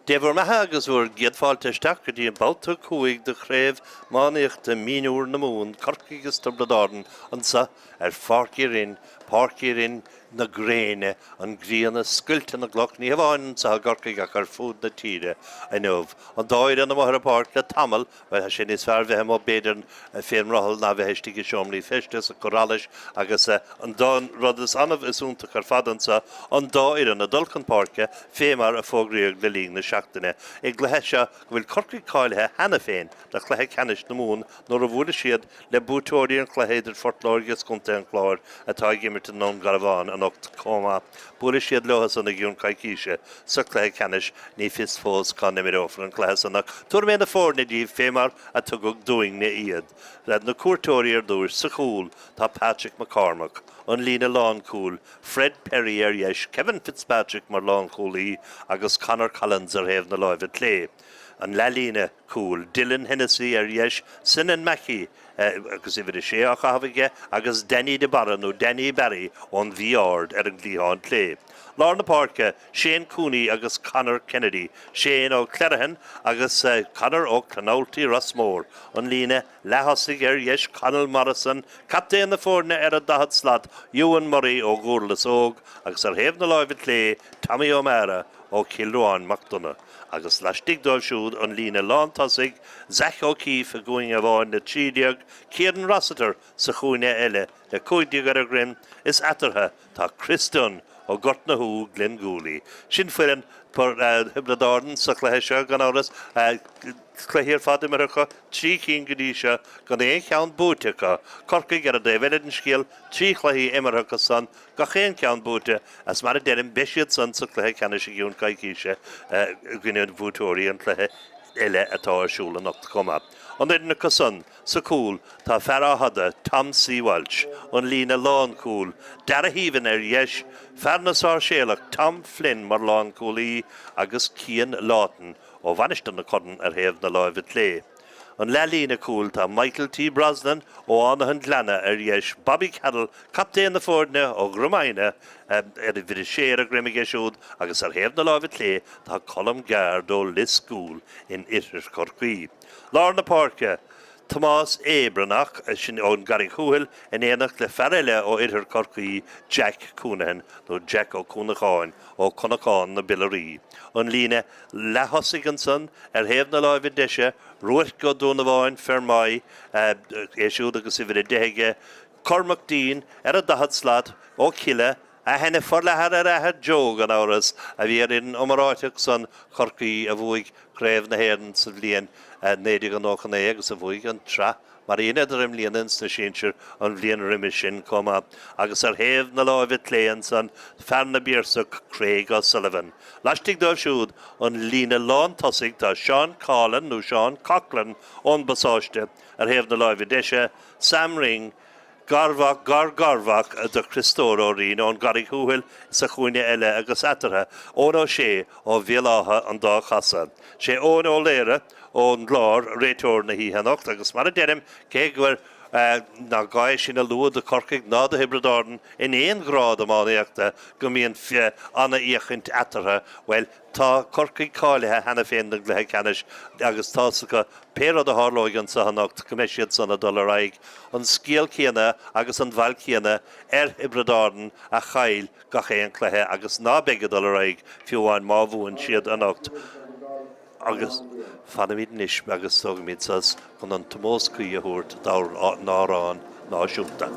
Dever mahagus were gedfallte stakker die Babhta Cúig de Craobh Mánaíocht de Mionúr na Mún, Corcaigh is Tiobraid an sa Rinn, Pairc Rinn na Gréine an Griana scuilte na gloch ní hAoine sa Corcaigh ach ar fúd na tíre a nómh. An dáir an Mhaoir Pairc le tamil, well sin is fear bheith mo beidir féin rahal na bheith heistigh seomlí festas a corralis agus an dán rud is anmh is úntaach ar fadansa an dáir an a dulcan Pairce fémar a fógraíoch le líg na seachtaine. Ag glethe se go bhfuil Corcaigh cáilethe hena féin de chlethe canis na mún nóair a bhuaile siad le bútóirí an chlethéidir fortláirgus conta an chláir atá gimmert an non Garabhán an ocht cóma. Bhuaile siad leochas an a giún caiiciise sa chlethe canis ní fis fós cá nimir ófar an chlethe sanach. Tuair mé na fórna díobh fémar a tugad dúing na iad. Rad na cuairtóirí ar dúir sa chúl tá Patrick McCormack, an lína lán cúl, Fred Perry ar dheis, Kevin Fitzpatrick mar lán cúlaí agus Conor Collins ar héamh na láimhe lé. An lelína cúl, Dylan Hennessy ar dheis, Sinan Mackey agus i bhfuil sé a chahabhaige agus Denny de Barra nó Denny Barry ón bhíard ar an glíháin lé. Lár na Pairce, Shane Cooney agus Conor Kennedy, Shane ó Clerihan agus Conor ó Clonolty Rossmore, an lína lethosig ar dheis Conal Morrison, captain na fórna ar a dahad slad, Ewan Murray ó Gúrlas óg, agus ar héamh na láimhe lé, Tommy Iomána ó Kilruáin McDonagh. Agus leistigh dul siúd an lína lántasig, Zach O'Keefe a going a bháin na trídeag, Kieran Rossiter sa chúine eile le 50 ar a grim, is atartha tá Chris Dunn ó Gortnahú Glengúlaí. Sin fuireann Tiobraid sa chlethe seo gan áras chléithir fada marcha trí cín go dtí seo gan éon ceann búteacha. Corcaigh ar a bheilid an scéal trí chluichí imarthacha san ga chéan ceann búte as mar a deireadh beisiad san sa chlethe canis a giún caiiciise gcuineann bútóirí an chlethe eile atá arsúil an ocht comma. An éidirna cosan sa cúl tá fear hada Tom C. Walsh, an lína lán cúl, Dara Hívan ar dheis, fearnas ar séalach Tom Flynn mar lán cúlaí agus Cian Lawton ó bhanistan na codan ar héamh na láimhe lé. An lelína cúl tá Michael T. Brosnan ó Ánahan Glanna ar dheis, Bobby Caddell, captain na fórna ó Grumaine ar a bhí sé a grimeige siúd agus ar héamh na láimhe lé tá Colm Gard ó Liscúl in Itir Corcaigh. Lár na Pairce, Tomás Abranach sin ón Garrig Húil in éanach le ferile ó Itir Corcaigh Jack Cúnahan nó Jack ó Cúnacháin ó Connachán na Billarí. An lína lethosig an san ar héamh na láimhe deise, ruairt go dúna bháin fermai éisiúd agus i bhfuil deige, Cormac Dean ar a dahad slad ó Cille a henne forlethar ar ahad joog an áras a bhí ar in omaráiteach san Corcaigh a bhuaig Craobh na hÉireann sa bhliain 1990 agus a bhuaig an tra mar iad im líanans na sínsir an bhliain riimi sin comma agus ar héamh na láimhe léan san fearna bírsach Craig O'Sullivan. Laistigh dóibh siúd an lína lán tosig tá Sean Collin nó Sean Coughlin ón basáiste ar héamh na láimhe deise, Sam Ring, Garvach de Christór Rinn ón Garrig Húil sa chúine eile agus atartha ón ó sé ó bhéalátha an dá chasa. Sé ón ó léire ón glár réiteoir na híhanacht agus mar a deireadh cé gur na gaiith sin a luad a Corcaigh ná a Tiobraid in 1 grád amánaíochta go mbíonn anna íochaint atartha, well tá Corcaigh cáilethe hena féin na gluthe canis agus tá go péad a hárlóigan sa hanacht gomeisiad sanna dularaig an scéal céanna agus an bhail céanna ar Tiobraid a chail ga chéan cluthe agus ná beige dularaig fiúháin má bhuain siad anocht. Agus fanamid níos agus tugamid sas chun an Tomás Cuí a thuairt ná Árann ná siúnta.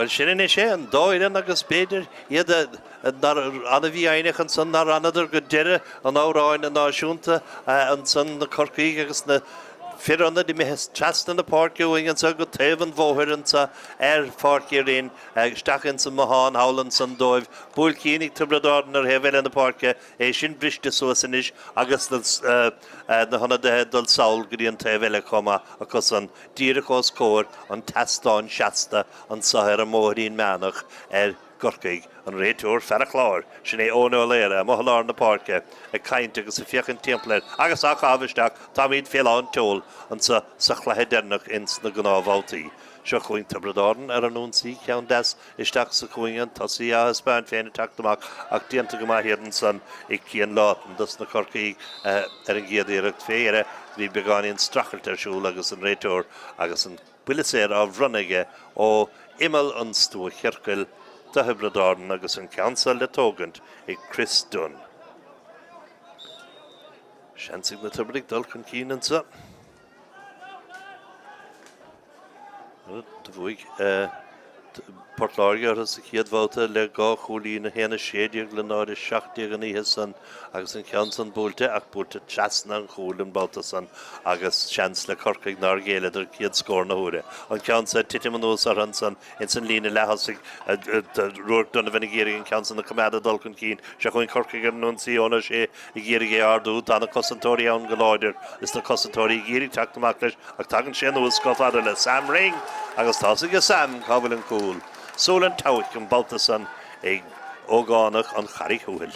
Well, sin is sé an dáireann agus beidir iad anna bhí ainigean san nar anadidir go deire an áráin na náisiúnta an san na Corcaigh agus na Firanna di mehes chastan na Pairc an sa go taobhan bhóthaireann sa Pairc Rinn stachan sa Mumhan howlan san dóibh búil cínig Tiobraid ar hevel na Pairc sin briste suasanis agus na honna de dul saul grí an taobhile comma agus an díreachos cóir an tastáin seasta an sahar a móthín meanach Corcaigh an réitúr ferachláir sin óna léire mohaláir na Pairc caint agus a fiochan timpplair agus ach ábhaisteach tá míad féáin teol an sa chlathe dernach ins na gnábháltaí. Seo chuin Tiobraid ar an únsaí ceann des isteach sa chuin tosaí a Spáin féin teachtamach ach dianta go maithíann san ag cían látan dus na Corcaigh ar an gcéadaíireacht féire bhí beáiníonn Tráchtaire siúil agus an réitúr agus an buileséir á bhronige ó imel an stú cheircail Tiobraid agus an council le tógant ag Chris Dunn. Seansig na Tiobraid dul chun cían sa. Bhuaig Portláir as a chiadhváta le gá chólí na héna séideag le náir 7 an ihe san agus an cean san búlte ach búlte chasna an chólan báta san agus seans le Corcaigh nar géile ar chiad scór na húre. An cean sa titim an ús ar an san in san lína lehasig ruach donna bhena géirí an cean san na Comada dul chun cín se chuin Corcaigh an nunsaí óna sé i géirí ardú tá na cosantóirí an go láidir is na cosantóirí géirí teachtamach leis ach tagann sé an ús scothada le Sam Ring agus tásaigh Sam cabhail an cúil. Solan Tauich an Babhta san ag ógánach an charí húil.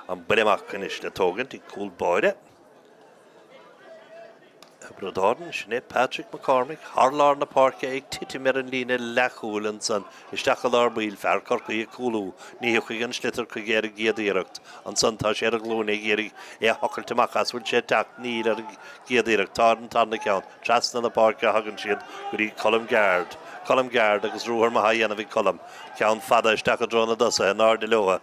An buileach is le tógant i cúil báire. Brodáden sinné Patrick McCormick, Harlar na Pairc ag titim ar an lína lechúlan san isteachal bíl fear Corcaigh cúlú níochaigh an slitar chu géir géadíireacht an san tá sé ar a glúna géirí hocailteach as bhfuil sé teach níl ar géadíireacht tá an tanna ceann trasna na Pairc hagann siad gurí Colm Gard agus rúhar ma haíana bhí colm ceann fada isteach a drona dosa an ard leoha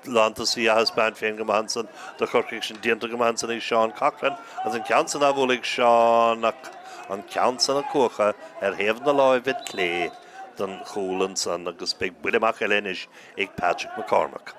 lantasí a Spáin féin go mansan do Corcaigh sin dianta go mansan ag Seán Cochran as an ceann san a bhúlaigh Seán an ceann san a cuacha ar héamh na láimhid clé don chúlan san agus beag buileach eléis ag Patrick McCormick.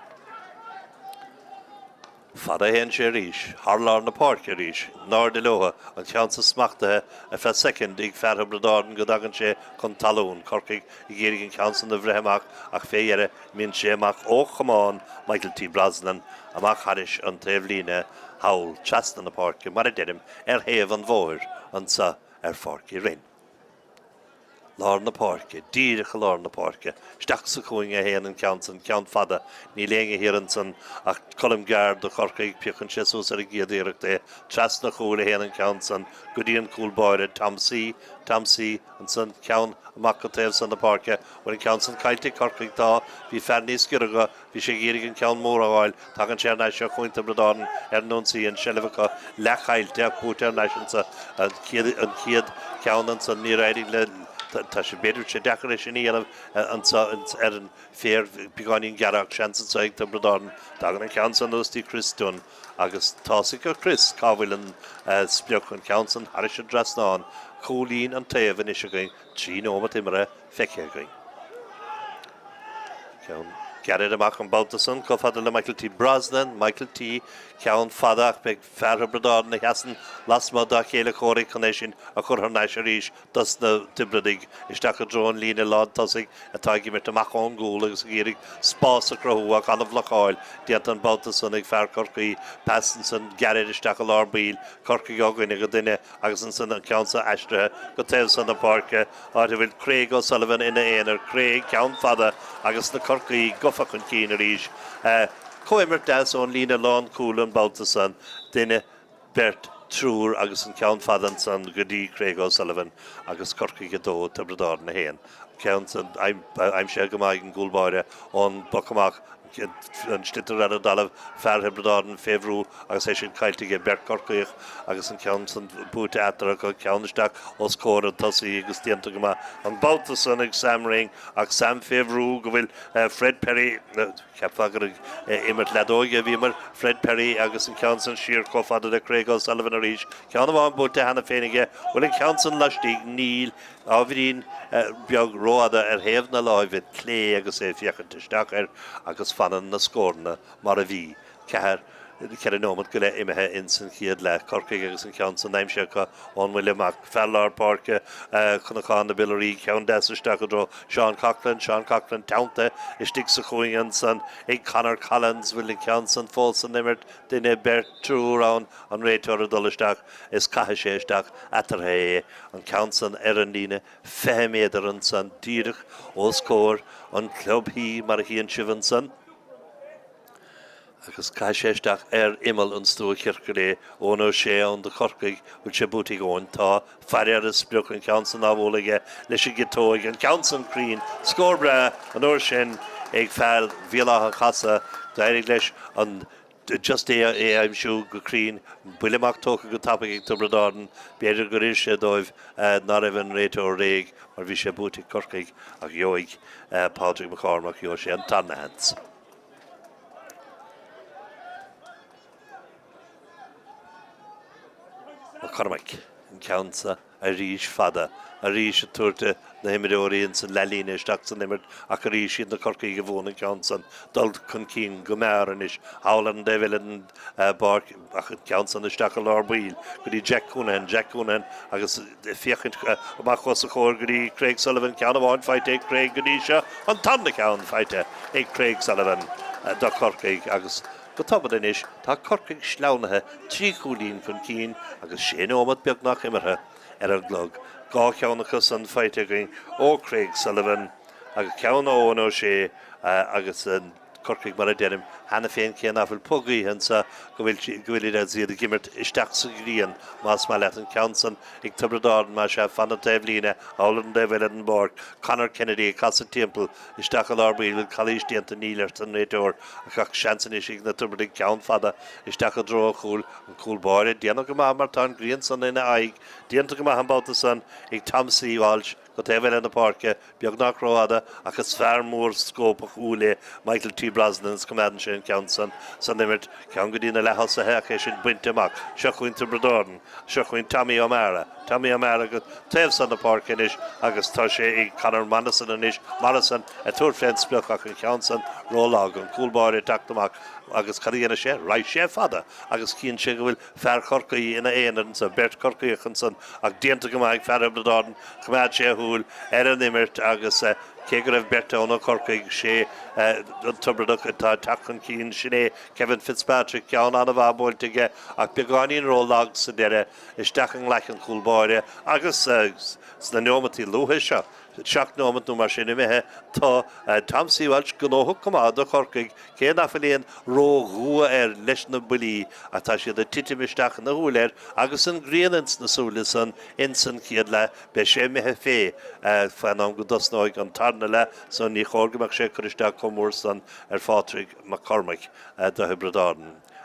Fada hen sé ríis, Harlar na Pairc ríis, náir de leoha an ceann sa smachtathe a fe second ag fear Tiobraid go dagan sé chun talún Corcaigh i géirí an ceann san na bhreithimach ach féiire míonn séach ó chamáin Michael T. Brosnan amach haris an taobhlíne hawl chasna na Pairc mar a denim héamh an bhóir an sa Pairc Rinn. Lár na Pairc, díreach lár na Pairc, steach sa chuing a héan an ceann fada, ní léinge héan san ach Colm Gard do Corcaigh piochan sé sús ar a géadíireacht tras na chúla héan an ceann san godíon cúil báire Tamsí an san ceann amach go taobh san na Pairc, bhfuil an ceann san cailte Corcaigh tá bhí fear níos gurga bhí sé géirí an ceann mór áil tagann sé na seo chuin Tiobraid ar nunsaí an seilbhacha lechailte ach búte ar naisian an chiad ceann an san ní réidir le tá sé beidir sé dechar sin íanamh ar an fér beáinín gearach seansan sa ag Tiobraid dagan an ceann san ústí Chris Dunn agus tásaigh go Chris cabhail an splioch an ceann san haris an drasnáin cholín an taobh in isise going 3 nóma imire feice going. Gearid amach an Babhta san go fada le Michael T. Brosnan, Michael T. ceann fadach beag fear Tiobraid na heasan lasma da chéile chóraigh chunéis sin a chur neis a ríis dus na Tiobraidig isteach a drón lína lád tosaigh atá gimir amach ón gúil agus géirig spás a crothúach an bhlaáil diant an Babhta san ag fear Corcaigh pesan san gearid isteach a lár bíl Corcaigh ágaine go duine agus an san ceann sa eistrethe go taobh san na Pairc áidir bhfuil Craig O'Sullivan ina éonar Craig ceann fada agus na Corcaigh gofa chun cín a ríis. Coimir des ón lína lán cúlan Babhta san duine bert trúr agus an ceann fadan san go dtí Craig O'Sullivan agus Corcaigh dó Tiobraid na héan. Ceann san aim sé go maith an gúlbáire ón bocamach an stitter ar a dalamh fearthe bredáden féhrú agus é sin caiiltige Pairc Corcaigh agus an ceann san búte atar go ceannisteach os cóir an tosaí agus dianta go an Babhta san ag Sam Ring ach Sam féhrú go bhfuil Fred Perry ceapfagur immert ledóige bhí mar Fred Perry agus an ceann san siar cófada de Craobh Sullivan a ríis ceann bháin búte hena féinige bhfuil an ceann san leistigh níl ábhíonn beag róada ar héamh na láimhid clé agus é fiachantisteach agus fanan na scórna mar a bhí ceathar cear nómad go le imethe in san chiad le Corcaigh agus an ceann san naimseacha ón bhfuil amach fellar Páirce chunacháin na Billarí ceann deisisteach go dro Sean Coughlin tánta istigh sa chuingan san ag Conor Collins bhfuil an ceann san fós san nimmert duine bert trúrán an réiteir a dolisteach is caithe séisteach atarthe an ceann san ar an líne feméadar an san díirich ó scór an club hí mar a híon sivan san agus caiisisteach imel an stúa circuré ónó sé an de Corcaigh bhil sé bútaigh ón tá fearir is beag an ceann san ábhólaige leis an gitóig an ceann san crín scórbra an uair sin ag fearr bhíolatha chasa d'éirigh leis an just I'm sure go crín buileach tócha go tappaigh ag Tiobraid beidir go réir sé dóibh ná raibh an réiteóir réig mar bhí sé bútaigh Corcaigh ach gheoigh Padraig McCormack gheoigh sé an tanhans. Cormac an ceansa a ríis fada a ríis a tuairte na himimeóiríonn san lelíne isteach san nimmert ach a ríis siad na Corcaigh go bhóna ceann san dul chun cín go meáran is hálan de bhfuil an barc ach an ceann san isteach a lár buil go dtí Jack Coonan agus fiachint amach chus a chóir go dtí Craig Sullivan ceann bháin feite ag Craig go dtí seo an tanna ceann feite ag Craig Sullivan do Corcaigh agus go tabad inis tá Corcaigh sleánathe trí chúlín chun cín agus sé ómad beagnach imirthe ar an glog gá ceannachas an feite going ó Craig Sullivan agus ceann ónó sé agus an Corcaigh mar a denim hena féin céan áfuil pogaí hensa go bhfuil iad ziad a gimmert isteach sa gríon más má leat an ceann san ag Tiobraid mar sé fanna taobhlíne álan de bhfuil an Borg Conor Kennedy casa timppel isteach a lárbíil bhfuil chalís dianta nílairt an réiteóir ach ach seansan is ag na Tiobraid ceann fada isteach a dro a chúl an cúlbáire déanana go mar tá an gríon san ina aig déanta go an Babhta san ag Tomsaí Walsh go téhfuil na Páirce beag nach ráda agus fearmór scóp a chúla Michael T. Brosnan's command sin ceann san nimmert ceann go dtína lethas a heice sin buinte amach seo chuin Tiobraid seo chuin Tommy O'Mara go taobh san na Páirce inis agus tá sé ag Conor Morrison a túir féin beag ach an ceann san rólág an cúlbáir teachtamach agus cadíana sé ráid sé fada agus cíonn sé go bhfuil fear Corcaigh ina éanaan sa Pairc Corcaigh san ag déanta go mbeidh fear Tiobraid chumáid sé thuúil ar an nimmert agus cé go raibh Babhta ó Corcaigh sé an Tiobraid atá tachan cín sinné Kevin Fitzpatrick ceann anna bhbáiltige ach beagáiníonn rólág sa deire isteach an leith an cúlbáire agus na neomatí luha seo seach nómad nó mar sin imethe tá Tomsaí Walsh go nóthg cumá do Corcaigh cé nafaíonn róghua ar leis na bulí a tá siad a titimisteach na húléir agus an gríanans na súla san insan chiad le be sé methe fé fanám go dosnáid an tarna le san ní chóirgamach sé chuisteach comúr san ar Padraig McCormack do Tiobraid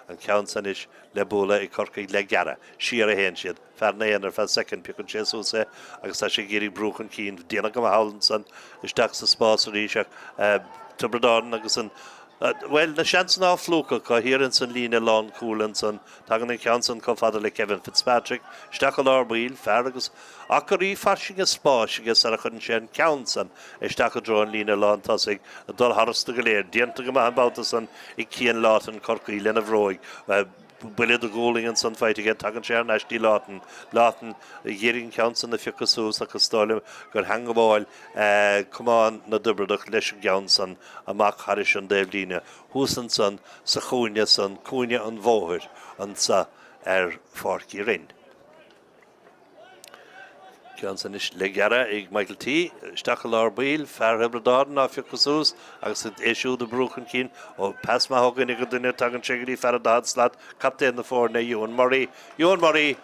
an ceann san is le bóla i Corcaigh le gearra siar a héin siad fearna éanaar fe second pican séúsa agus tá sé géirí brúchan cín déanana go hálan san isteach sa spásaí seach Tiobraid agus an well na seansan á flúca cá hiann san lína lán cúlan san tagan an ceann san fada le Kevin Fitzpatrick isteach a lárbíil fear agus ach go rí farsing a spáis agus ar a chun sé an ceann san isteach a dro an lína lán tosaigh a dul harasta go léir déanta go an Babhta san i cían lát an Corcaigh lena bhróig Buile a ggóling san feite tagan sé neistí látan dhéirigh ceann san na fichasús agus stálim gur hang bháil cumán na Tiobraid leis an ceann san amach haris an déimhlíne húsan san sa chúine san cúine an bmhóir an sa ar Páirc Rinn. Ceann san is le gearra ag Michael T. isteach a lárbíil fear Tiobraid á fichasús agus éisiú de brúchan cín ó pasma thugann go duine tagan sé gurí fear a dádslat captéin na fórna Ewan Murray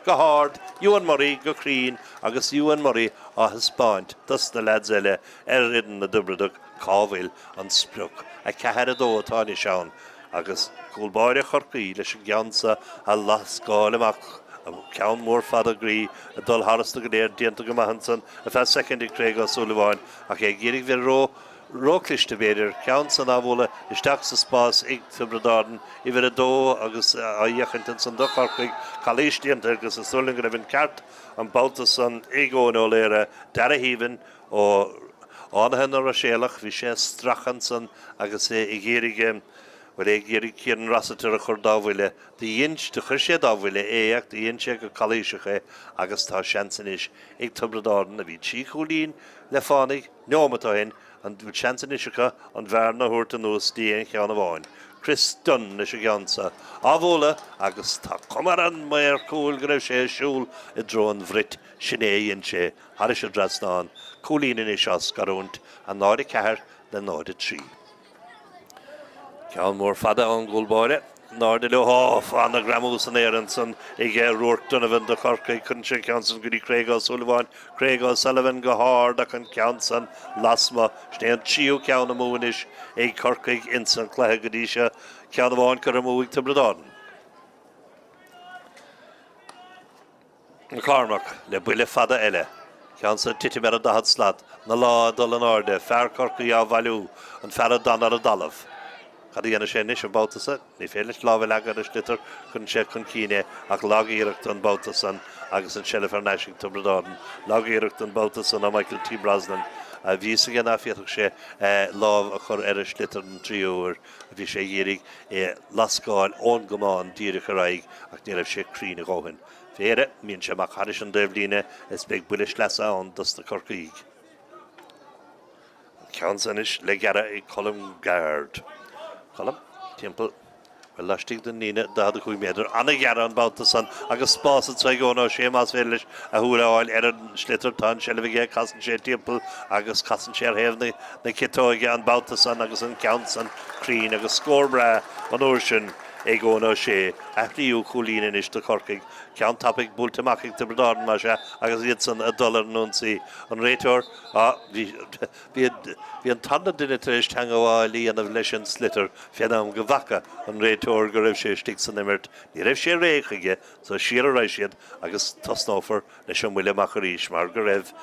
go hard Ewan Murray go crín agus Ewan Murray á Hispáint dus na lads eile ar ridden na Tiobraid cábhfuil an sprioc a cehar a dó atá ní seán agus gúlbáire Corcaigh leis gceansa a lascáil amach ceann mór fada grí a dul harasta go léir dianta go mahansan a fe secondí Craobh Sullivan ach géirigh bhí rócliste beidir ceann san ábhla isteach sa spás ag Tiobraid I bhí a dó agus a dhéachant san do Corcaigh chalíos dianta agus is Hurling go bhín ceart an Babhta san égóin ó léire dar a híbin ó ánathe ar a séalach bhí sé strachan san agus I géirigh Well, I géirí cían rasatar a chur dábhaile. Dhéint de chur sé dábhaile éach, dhéint sé go chalíisecha agus tá seansan is ag Tiobraid a bhí tí cholín le fánaigh neomatáin an bhí seansan isecha an bhar na thuirta nús díon cheanna bháin. Chris Dunn is a gansa. Ábhóla agus tá cumar an mair cúil go raibh sé siúil I drón bhrit sinnéon sé. Haris a drasnán, cúlín in is as garúnt an náid cehar le náid trí. Ceann mór fada an gúlbáire. Náir le háf anna gramús an éan san ag ruirt Donovan de Corcaigh chun sé ceansan go dtí Craobh Sullivan. Craobh Sullivan go háir ach an ceansan lasma. Snéan tíú ceann amúis ag Corcaigh insan cléthe go dtí se ceann amháin chu amúigh Tiobraid. An Cormac le buile fada eile. Ceansan titi mer a dahad slad. Na lá dul an áde. Fear Corcaigh a bhailú an fear a dan ar a dalamh. Cad dhéana sé níos an Babhta san, ní féilis lábhail agad is litir chun sé chun cíine ach lágaíireacht an Babhta san agus an Sheriff ar Naisig Tiobraid. Lágaíireacht an Babhta san a Michael T. Brosnan. A bhí sa gan áfiatach sé láb a chur ar is litir an tríúir a bhí sé dhéirigh lascáil ón gomáin díirich a raig ach ní raibh sé crí na gáin. Féire, míonn sé mac haris an débhlíine is beag builis lesa an dus na Corcaigh. Ceansan is le gara I colm gard. Colm, timple, well lastig den níine dad a chuig méidir anna geara an Babhta san agus spás a tsaigóna sé más féilis a thuail ar an slitar tan selvige casan sé timple agus casan sé hefna na citóige an Babhta san agus an ceansan crín agus scórbra an úrsin égóna sé eftíú cholín is de Corcaigh ceann tapig búltamach ag Tiobraid mar sé agus iad san a dollar nunsaí an réiteoir bhí an tanna duine éis teangáil líana leis an slitar féanam go bhacha an réiteoir go raibh sé stig san imirt ní raibh sé réchaige so siar a raibh siad agus tosnófar leis an bhuiile amach a rís mar go raibh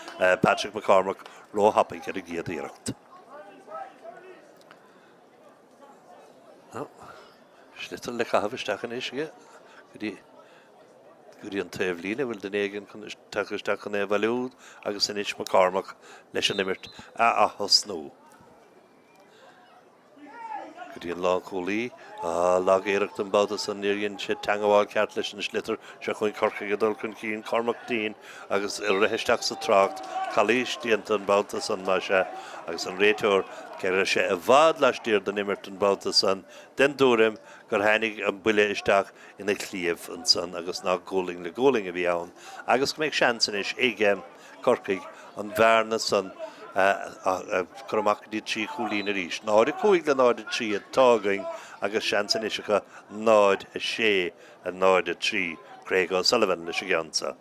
Patrick McCormack róthapig ar a gcéad iirecht. Slitar le chahabhaisteach an éisige go dtí an taobhlíne bhfuil den éigean chun tachisteach an bhailúd agus in is McCormack leis an imirt a thosnú. Go dtí an lá cholí lágéireacht an Babhta san níoríonn sé teangáil ceart leis an slitar se chuin Corcaigh a dul chun cín Cormac Dean agus ar reitheisteach sa trácht chalíos dianta an Babhta san mar sé agus an réiteoir ceir sé a bhd leistíir den imirt an Babhta san den dúrim gur tháinig an buile isteach ina chlíomh an san agus ná góling le góling a bhí ann agus go méid seansan is ag Corcaigh an bhearna san chur amach dí trí cholín a rís. Náid a chuig le náid a trí a tágaing agus seansan isecha náid a sé a náid a trí Craobh Sullivan leis a gceansa.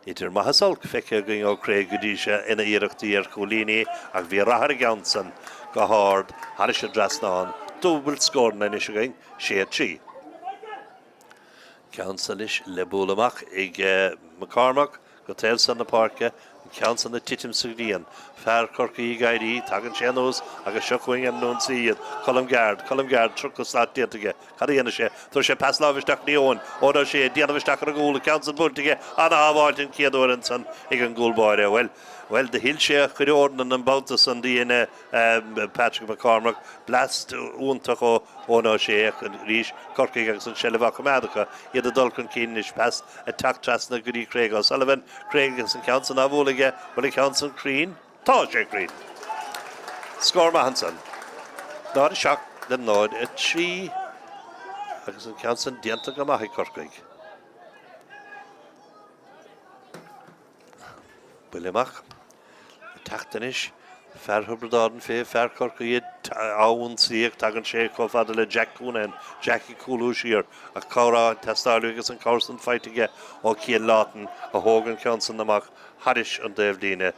Idir maithasálc feice going ó Craobh go dtí sé ina iireachtaí ar cholíní ach bhí rathar a gceansan go háard haris a drasnán dúbal scórna is a going sé trí. Ceansan is le búlamach ag McCormack go taobh san na Pairce ceansan na titim sa gríon fear Corcaigh gaiirí tagan sé nós agus seochuing an nunsaí iad colm gard truchas lá diantaige cad dhéana sé tuair sé pas lábhaisteach níón ódá sé déanamhaisteach ar a gúla ceansan buntaige anna ábháiltin céadúirin san ag an gúlbáire well de hill sé chuireordan an Babhta san díana Patrick McCormack blast úntach óná sé rís Corcaigh agus an sellbhach meadacha iad a dul chun cín is pas a tactras na go dtí Craobh Sullivan Craobh agus an ceansan ábhólaige bhfuil ceansan crín tá sé crín. Scór Mahansan. Náid a seach den náid a trí agus an ceansan dianta go maith Corcaigh. Buileach. Tachtanis, fear Tiobraid fé, fear Corcaigh áhain siach tagan sé có fada le Jack Coonan, Jackie Coolúisiir a cára testáilú agus an cásan feitige ó cían látan a hógan ceansan amach Haris an Devlíne.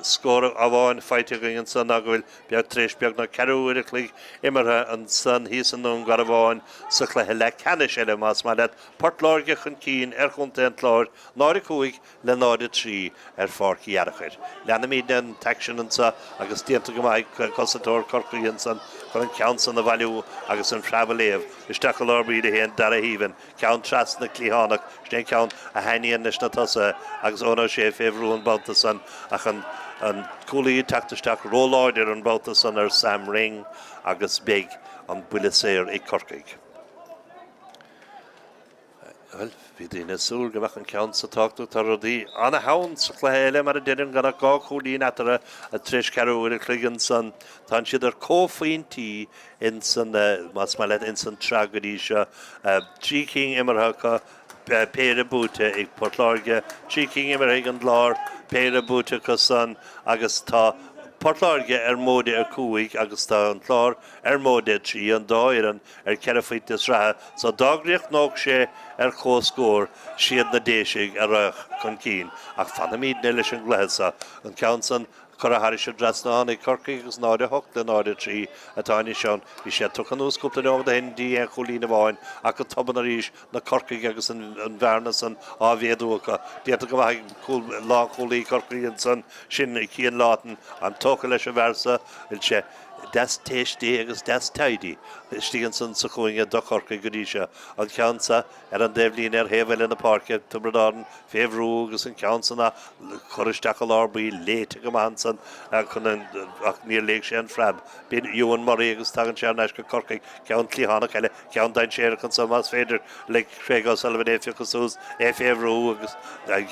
Scór a bháin feitige an san agfuil beag tréis beag na ceúir a clí imarthe an san hísan nó gar a bháin sa chluthe le canis eile más má le portláirge chun cín chunta an tláir náir cuaig le náir trí fárcií arachir. Leanna míad an tection an sa agus díanta go maiid Commentator Corcaigh an san chun an cean san na bhailiú agus an freabaléamh isteach go lábríd a héan dar a híhann cean tras na clíhánach sné cean a haíon leis na tosa agus óna sé féhrú an Babhta san ach an cúlaí teachtasteach róláidir an Babhta san ar Sam Ring agus big an buile séir i Corcaigh. Well, bhí daoine súil go bheith an ceann sa táchtú tar rudaí anna hAoine sa chluthe eile mar a deireann gana gá cúlaí netara a tríos ceúir a chluigeann san tá siad ar cófaointí in san más má le in san tragaidí seo trí cing imartha Pairc Babhta ag portláirge trí cing imartha an lár Pairc Babhta go san agus tá portláirge móide ar cuaig agus tá an chlár móide trí an dáireann ar ceirfaitas rathe so dágríocht nóg sé ar chóscór siad na déisiigh a raach chun cín ach fanna míad né leis an gléasa an ceann san chur a haris dras na anna Corcaigh agus náide hocht le náide trí atáine seán bhí sé tuchan úscúpla nómda hindí an cholína bháin ach go toban a ríis na Corcaigh agus an bhearna san ábhéadúcha déanta go bhaid lá cholíí Corcaigh an san sin i cían látan an tóca leis a bhesa il sé das téistí agus das taidí stígan san sa chuinge do Corcaigh go dtí se an ceansa ar an Devlín ar héhfuil in na Pairce Tiobraid féhrú agus an ceansanna choristeach a lábrí léite go man san chun ach níor léigh sé an freib bíon Iomána agus tagan sé neis go Corcaigh ceann clíhánach eile ceann dain séir chun sa más féidir le Craobh Sullivan éfiachasús féhrú agus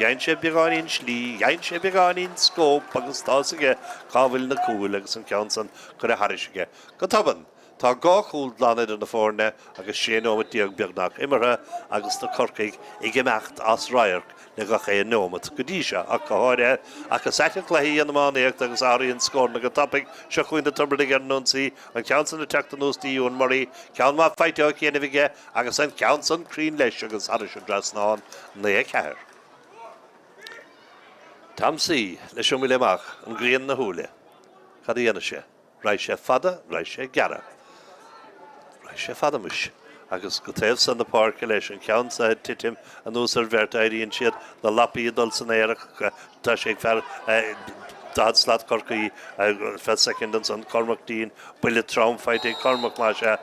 ghain sé beáín slí ghain sé beáín scóp agus tásaige cábhail na cúil agus an ceansan chur a harisige go taban tá gá chúl blanid in na fórne agus sé nómad díag beagnach imarthe agus na Corcaigh i gceamacht as Pairc na go ché nómad go dtí se ach go háire ach go saithn chluí an Iománaíocht agus áiríonn scór na go tapig se chuin na Tiobraid ar nunsaí an ceann san na teachtanús Iomána ceann má feiteo chéanamhige agus an ceann san crín leis agus haris an drasnáin na ceair. Tamsaí leis leach an gríon na húile cad dhéana sé raibh sé fada raibh sé gearra raibh sé fada muis agus go taobh san na Pairce leis an ceann sa titim an úsar bheart éiríonn siad na lapaí dul san éireach tá sé fear dad slaat Corcaigh fe second san Cormac dín buile traum feite Cormac má sé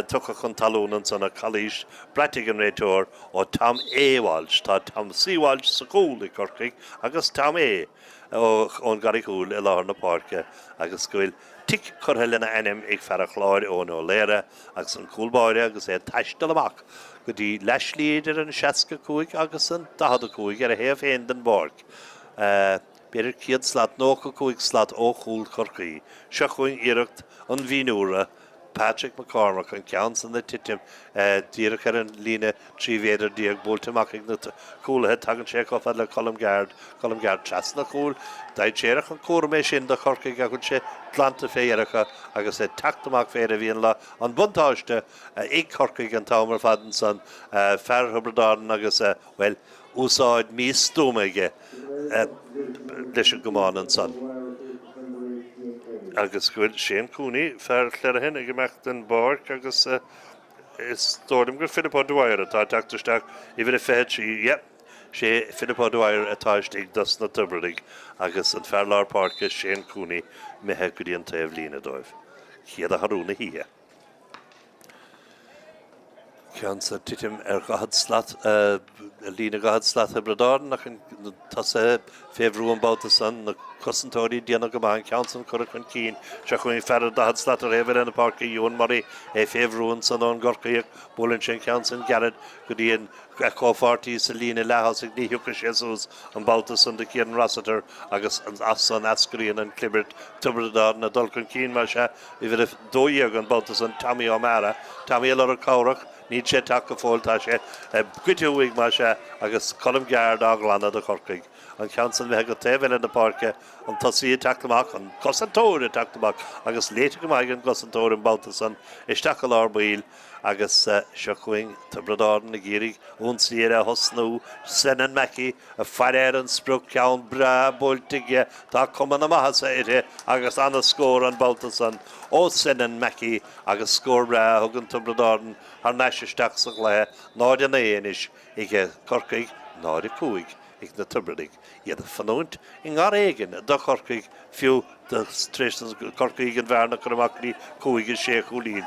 tucha chun talún san a chalís bretig an réiteoir ó tam éháilt tá tam síháilt sa cúil i Corcaigh agus tam ón garí cúil i láthar na Pairce agus gohfuil tic chutha lena enim ag fear a chláir ón ó léire agus an cúlbáire agus taistal amach go dtí leislíidir an 65 agus an 15 ar a héamh héin den Pairc. Beidir ciad slaat nócha cuaig slaat ó chúl Corcaigh se chuin iirecht an Mionúr Patrick McCormack an ceann san na titim díreach ar an líne trí bhéidir díag búltaach ag na cúlathe tagan sé go fad le Colmgard tras na cúl daid séireach an cuairméis sin de Corcaigh a chun sé planta féireacha agus teachtamach féidir bhíon le an buntáiste ag Corcaigh an támar fadan san fear Tiobraid agus well úsáid míos stúmaige leis an gomáin an san. Agus gofuil sé cúnaí fear chléire ag imecht an Pairc agus is tóirm gur Philip O'Dwyer atá teachtasteach i bhfuil féid sé Philip O'Dwyer atáist ag dus na Tiobraid agus an fearlár Pairc sé cúnaí methe go dtí an taobh lína dóibh. Chiad a harúna híthe. Ceann sa titim ar gahad slaat lína gahad slaat Tiobraid nach an tasa féhrú an Babhta san na cosantóirí déanana go mbean ceann san chuireach an cín se chuin fear dahad slaat ar éhfuil in na Pairc Iomána féhrúin san ón Corcaigh búlann sin ceann san gearad go dtíon cópháirtaí sa lína lethas ag níhiúcha séús an Babhta san de céan rasatar agus an as san ascaríonn an clibert Tiobraid na dulcan cín mar se i bhfuil dóíag an Babhta san Tommy Iomána Tommy ar cárach ní sé take go fáiltá sé cuiteúigh mar se agus Colmgard áglanna de Corcaigh an ceansan bheith go taobhfuil in na Pairce an tosaí teachtamach an Commentator teachtamach agus léite go maith an Commentator in Babhta san isteach go lárbíl agus seachuing tá bradáin na géirigh ón siar a hosnú senan meci a fear an sprúch ceann bra bóltige tá cuman na maithasa ire agus anna scór an Babhta san ó senan meci agus scór bra thugann tá bradáin ar neisisteach sa le náid an éanis ige Corcaigh náid a cúig ag na Tiobraid iad a fanúint I ngar éigen a do Corcaigh fiú de tréistas Corcaigh an bhearna chu amachní cúig a sé chúlín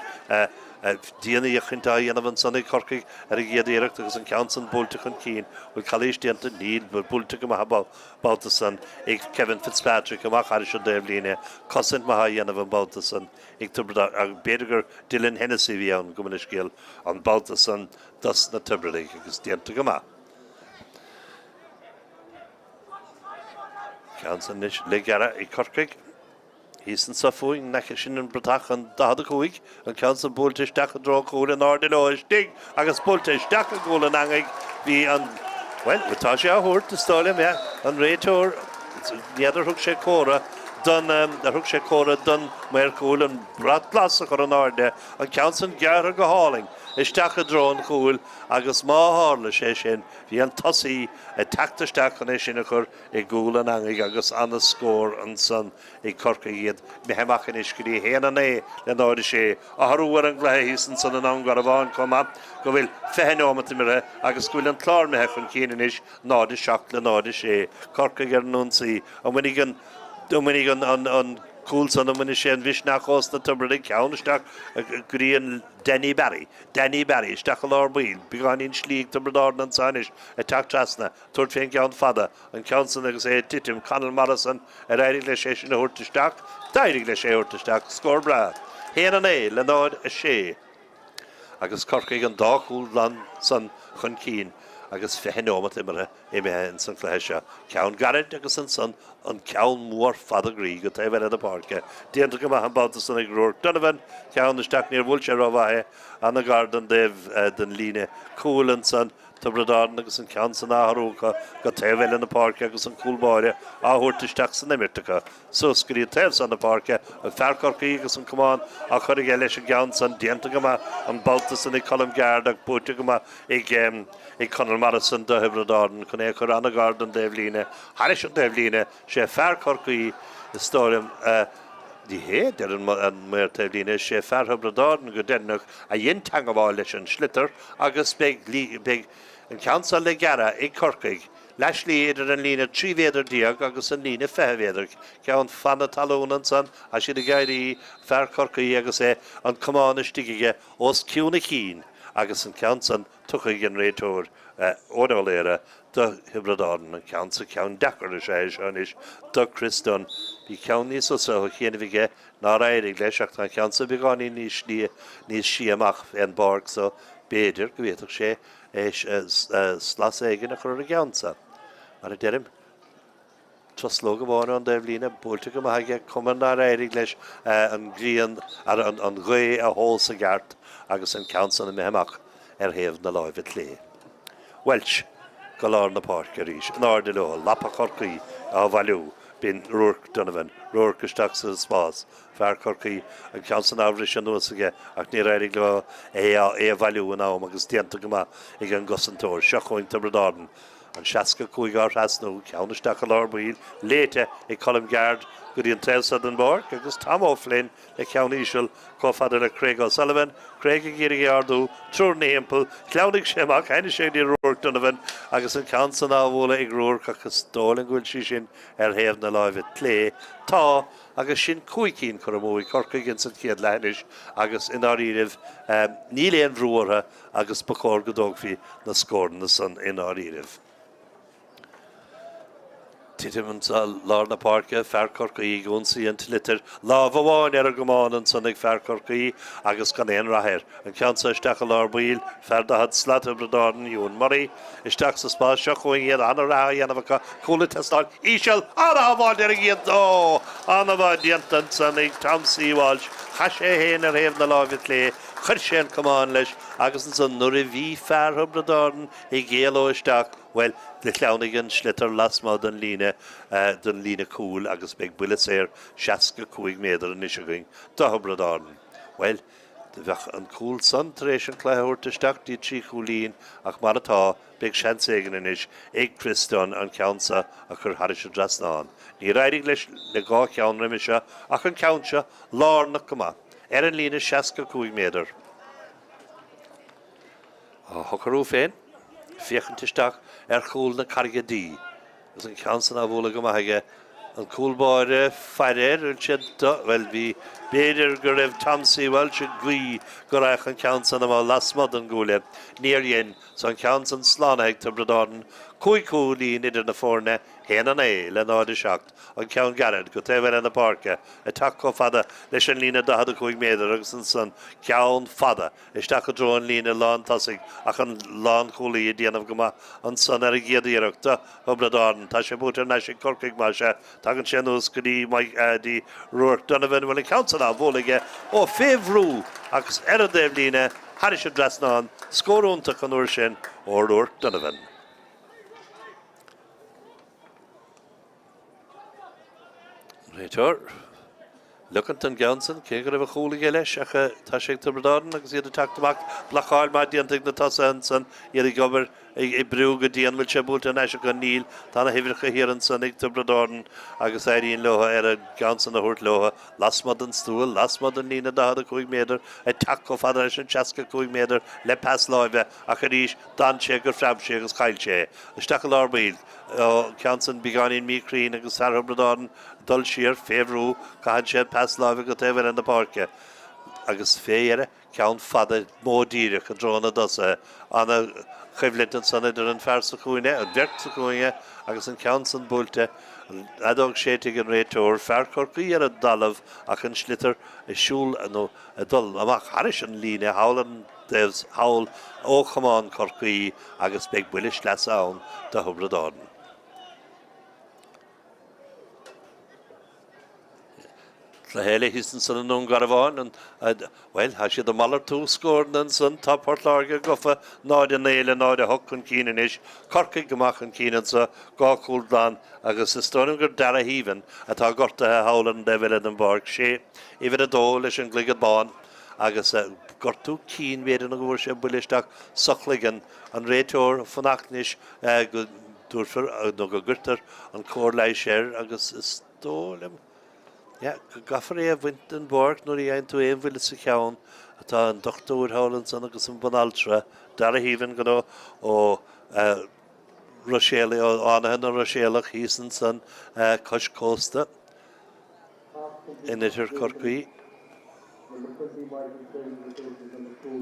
Díana iachintá dhéanamhan sanna Corcaigh ar a ghéad éireacht agus an ceansan búlta chun cín bhfuil cailís déanta níl búlta go maitha Babhta san ag Kevin Fitzpatrick amach ar seo déimhlíne cosint maitha dhéanamhan Babhta san ag Tiobraid ag beidir Dylan Hennessy bhí an go manis céal an Babhta san das na Tiobraid agus déanta go maith. Ceansan níos le gara I Corcaigh Hís an safuing neiche sin an bratach an dada cúig an ceansan búlta isteach a dró cúil an ardil ó istig agus búlta isteach a gúil an angaigh bhí an well, tá sé a thuirt a stáile me an réiteoir niadidir thug sé córa don thug sé córa don mar cúil an brat blasa chu an arde an ceansan gearr go háling isteach a drón cúil agus má hála sé sin bhí an tosaí a teachtasteach an é sin a chur I gúil an angaigh agus anna scór an san I Corcaigh iad me heimach an iscirí héana é le náide sé a thurúhar an gléithís an san an angar a bháin comma go bhfuil fehanómata mire agus gúil an chlár me chun cíanaan is náide seach le náide sé Corcaigh ar núnsaí an mhuinig an cool son of Munishan Vishnach Host the Tiobraid Counterstack Green Denny Barry Stachelor Wheel began in Schleek Tiobraid and Sanish attack Trasna Turtfin Count Father and Council Titim Conal Morrison a English Hortestack English Hortestack score bra here and a Lenord a she agus Corcaigh an dáchúil lan san chun cín agus fehanómat imire imethe in san chléise ceann garid agus an san an ceann mór fadagraí go taobhfuil a Pairce déanta go maith an Babhta san ag ruair Donovan ceann isteach níor bhfuil sé rábhaithe an na gardan déobh den líne cúil an san Tiobraid agus an ceann san áthrócha go taobhfuil in a Pairce agus an cúlbáire áthúirt isteach san imirtecha so scarí taobh san na Pairce an fear Corcaigh agus an cumán a chuir ag leis an ceann san déanta go maith an Babhta san ag colm geard ag búte go maith ag Conal Morrison do Tiobraid chun é chur anna gardan déobhlíne haris an déobhlíne sé fear Corcaigh istórim Dí héad ar an muir taobhlíne sé fear Tiobraid go dénach a dhéon teangamháil leis an slitar agus beag an ceansa le gara ag Corcaigh leis idir an líne 3 féidir díag agus an líne 5 féidir ceann fanna talónan san a siad a gaiirí fear Corcaigh agus é an cumán istigige os ciúna cín agus an ceann san tuchaigh an réiteoir ódáléire do Tiobraid an ceansa ceann dechar sé seanis do Christon bhí ceann níos osa chéanamhige ná éirig leis ach tá ceansa beáí níos siamach an Pairc so béidir go bhíoach sé slas éigen a chur a ceansa mar a deirim Traslo go bháin an déobhlíne búlta go maithe cuman ná éirig leis an gríon an ghae a hól sa gart agus an ceansa na mehamach héamh na láimhe lé. Welsh go lár na Pairc a rís an ardil ó lapa Corcaigh a bhailú bin ruach Donovan ruach isteach sa spás fear Corcaigh an ceansan ábhris an nuasaige ach ní éirig le é bhailú an am agus déanta go maith ag an Commentator seachuin Tiobraid an seaca cúig á rasnú ceann isteach a lárbíl léite ag colm geard go dtí an taobhsad an Pairc agus Tom O'Flynn le ceann íseal cófada le Craig O'Sullivan Craig a géirigh ardú trúr na himpeall cleannig séach haine sé dí ruach Donovan agus an ceann san ábhla ag ruach agus dólan gúil sí sin héamh na láimhe lé tá agus sin cuaicín chur móí Corcaigh gin san chéad leis agus in áiríomh ní léon bhrúartha agus bacóir go dóghí na scórna san in áiríomh. Titim lár na Pairce fear Corcaigh gúnsaí an tlitir lámh amháin ar a gomáin an san ag fear Corcaigh agus gan éon rathir an ceansa isteach a lárbíl fear dahad slá Tiobraid Iomána isteach sa spás seachuing iad anna rá dhéanamh cúla testáil íseal anna bháin ar a ghéad dó anna bháin diantan san ag Tom C. Walsh cha sé héana ar héamh na láimhe lé chuir sé cumán leis agus an son nuair a bhí fear Bradorn I géal isteach well de chlánaigh slitar lasmá den líne cúil agus beag buile séir 65 méadar in isising do Bradorn. Well de bheith an cúil san taréis an chléthúirt isteach dí trí chúlín ach mar atá beag seans éigean inis ag Christian an ceansa a chur haris drasnáin. Ní raidig leis le gá ceann rimise ach an ceanse lárnach cumá ar an líne 65 méadar. Thucarú féin fiochantisteach ar chúl na Cargadí. Gus an ceansan a bhla go maithaige an cúlbáire fearir well bhí béidir go raibh tamsaí bhil se gcuí go raibh an ceansan am lasmod an gúile níor dhéin so an ceansan slánaigh tá Bradorn cúlín idir na fórne héana é le náide seacht an ceann garad go téhfuil na Pairce a taco fada leis an lína 15 méadar agus an san ceann fada isteach go dro an lína lán tasig ach an lán cúlaí I déanamh go an san ar a géadíireachta ó Bradorn tá sé bútar na sin Corcaigh mar se tagan sé nús go dí ruirt Donovan bhfuil an ceansan á bhólaige ó féhrú agus ar a déobh lína haris drasnáin scórónta an uair sin ó ruirt Donovan. Réitor, Lucant an Ganson, cé go raibh a chúlaigh leis ach tá sé tá Bradorn agus iad a tactamach blacháil mar diantaigh na tasa san iad I gobar I brú go díon bhfuil sé búlta neis go níl tá na hifricha hir an san ag tá Bradorn agus éiríon loha ar a Ganson a thuirt loha lasmod an stúil, lasmod an lína 15 méadar a taco fada leis an 65 méadar le pas láimhe ach a ríis dan sé gur freab sé agus chail sé. Isteach a lárbíl Ganson beganín mícrín agus tar Bradorn dul siar féhrú caihan sé pas láimhe go téhfuil an na Pairce. Agus féire ceann fada módíireach a dróna dosa anna chuimhlintan san idir an fear sa hAoine an bheart sa hAoine agus an ceann san búilte adóg sétig an réitóir fear Corcaigh ar a dalamh ach an slitar I siúl a dul amach haris an líne haulan devs haul ó chamán Corcaigh agus beag builis leas ann do Bradorn. Le héile hisan san an nún garabháin well ha siad a malar tú scór an san tá Portláirge gofa náide néile náide hoc an cínan is Corcaigh gomach an cínan sa gá cúldan agus is stónum gur dara hívan atá gortathe haulan de bhile an Pairc sé ifir a dó leis an gligad bán agus gortú cín méidir na gúir sé builisteach sochlagan an réitóir fanachnis go dúrfar nó go gurtar an cór lei séir agus is tólim. Ja, gafar é bhaint an Pairc nuair I tú éon bhuiile sa cheann atá an dochtúir haulann san agus an banaltra dar a híhann go ó Roiséala ó ánathe an Roiséalach hísan san Cos Cósta in idir Corcaigh.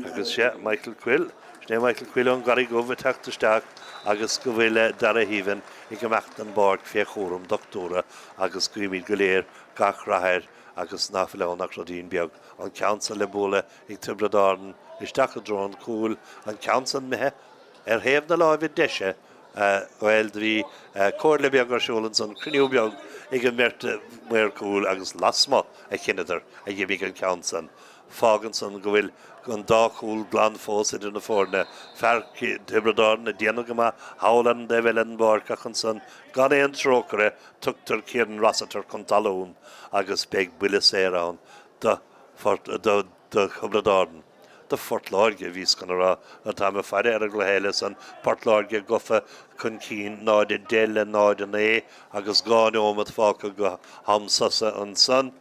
Agus Michael Quill. Sné Michael Quill an garí go bhfuil teachtasteach agus go bhfuil dar a híhann I gceamacht an Pairc fé chóram doctóra agus cuimid go léir gach rathair agus náfilánach rodín beag an ceansa le bóla ag tú Bradorn isteach a drón cúil an ceansan methe héamh na láimhe deise bhfuil bhí cóir le beag ar siúlann san cruniú beag ag an méir cúil agus lasma a chinadar a dhéimigh an ceansan. Fágan san go bhfuil an dáchúil blan fós idir na fórne fear Bradorn a déanamh go haulan de bhile an Pairc achan san gan éon trócare tugtar céan rasatar chun talún agus beag buile sérán do Bradorn. De Portláirge vís gan ra an tá me feire ar a gluhéile san Portláirge gofa chun cín náide déile náide é agus gáin ómad fáca go hamsasa an san.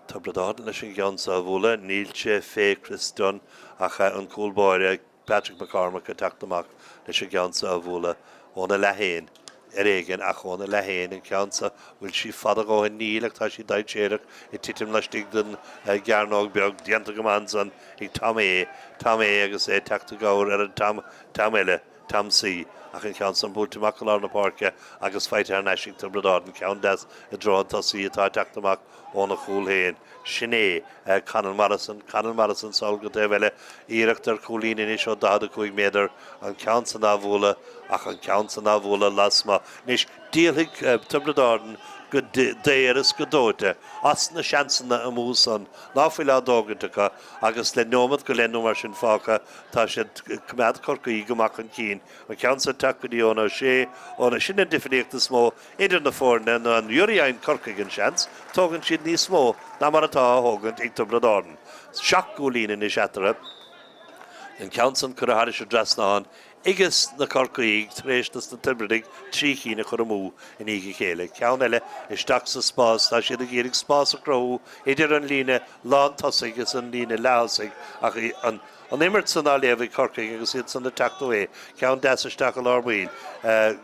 Tá Bradorn leis an gceansa a bhla níl sé fé Christian ach an cúlbáire Patrick McCormack a teachtamach leis an gceansa a bhla óna lehéin éigen ach óna lehéin an ceansa bhfuil sí fada go níl ach tá sí daid séireach I titim leistigh den gearnág beag dianta go man san ag tam é agus é teachta gáir ar an tam eile tam sí ach an ceansa an búltaach go na Pairce agus feite ar neising tá Bradorn ceann des I drón tá sí atá teachtamach óna chúl héin. Sinné Canan Marison saol go dé bhile íireachtar cúlín inis ó 15 méadar an ceansan á bhla ach an ceansan á bhla lasma. Nis díalthaigh tá Bradorn go déras go dóite as na seansanna a músan náfuil dógantacha agus le nómad go lenú mar sin fácha tá sé cumad Corcaigh gomach an cín an ceansa takeí óna sé óna sinna difriíochtta smó idir na fórna na an Uriain Corcaigh an seans tógann siad níos smó ná mar atá thógant ag Tiobraid. Seach go lína is eatarra an ceansan chu a haris a drasnáin Igus na Corcaigh tréistas na Tiobraid trí cína chur mú in ige chéile. Ceann eile isteach sa spás tá siad a géirigh spás a Craobh idir an lína lán tosaigh agus an lína lehasaigh ach an immert san á léamh Corcaigh agus iad san na Tráchtaire. Ceann deas isteach a lámhaoin.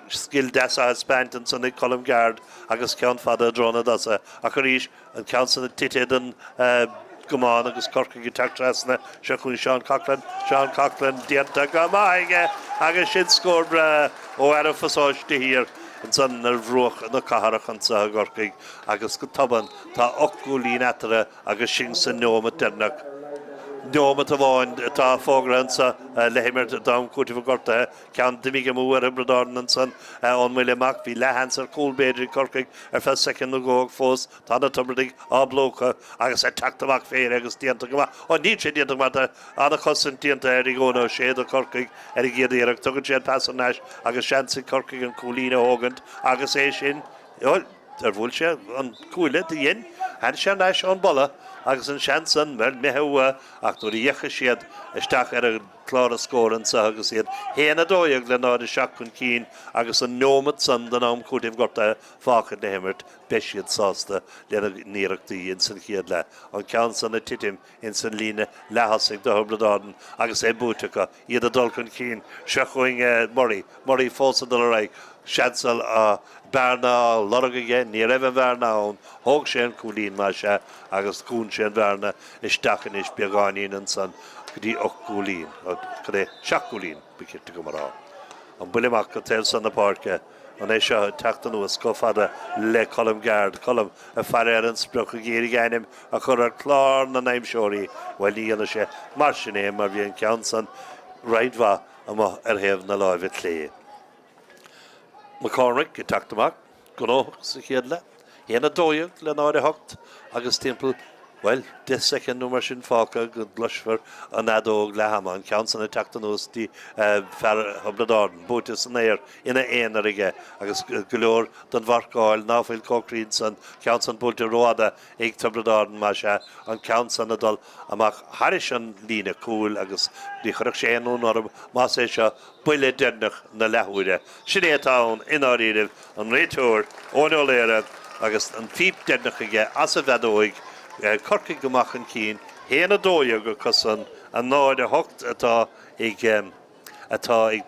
Skill deas a spantan san na colm gard agus ceann fada a dróna dasa a chu ríis an ceann san na titid an Iomána agus Corcaigh Tráchtaire se chuin Seán Cochran dianta go maige agus sin scór ó ar a fasáiste hir an san ar bhruach na caharach an sa Corcaigh agus go taban tá 8 lín etere agus sin san nóma dernach. Nóma a bháin tá fógra sa lehéimir dám cuatíh gorta ceann dimige mú ar Tiobraid an san ón mhuiile amach bhí lehans ar cúlbéidir Corcaigh ar fe second na ggóg fós tá na Tiobraid á blócha agus teachtamach féir agus dianta go ó ní sé dianta mar anna chosan dianta ar i gcóna séad a Corcaigh ar i ggéad éireach tugann sé an pasanáis agus seansa Corcaigh an cúlína ógant agus é sin ar bhfuil sé an cúile de dhéin hen sé náis an bolla agus an seansan mar methua ach dúir dhécha siad isteach ar a chlár a scóran sa agus iad héana dóiag le náid seach chun cín agus an nómad san den am cuatíh gorta fácha na himirt beisiad sásta le níireachtaí in san chiad le an ceann san na titim in san lína lehasaigh do Tiobraid agus é bútecha iad a dul chun cín se chuing morí fósa do raig seansal a Berna lorgaige ní raibh bherna ón thóg sé an cúlín mar se agus cún sé an bherna isteachchan is beagáín an san go dtí 8 cúlín chu é 7 cúlín bicirte go marrá. An buileach go taobh san na Pairce an é seo teachta nuas go fada le colm gard colm a fear an spruch a géirigh ainim a chur ar chlár na naimseoirí bhfuil líana sé mar sin é mar bhí an ceann san raidmha ama ar thaobh na láimhe clé. McCormick go teachtamach go nóach sa chéad le héana dóiag le náide hocht agus timppel well 10 second numar sin fáca go gluisfar an adóg le hama an ceann sanna teachta nús tí fear Tiobraid búta san éir ina éanaige agus go leor don bharcáil náfuil cócrín san ceann san búlta róada ag Tiobraid mar se an ceann san adul amach haris an lína cúil agus dí chuireach sé anún orm más é seo buile dennach na lehuide. Sin é tán in áíirih an réitúir ónóléire agus an fíp dennach ige as a bheadóig Corcaigh gomach an cín héana dóiag go cosan an náide hocht atá ag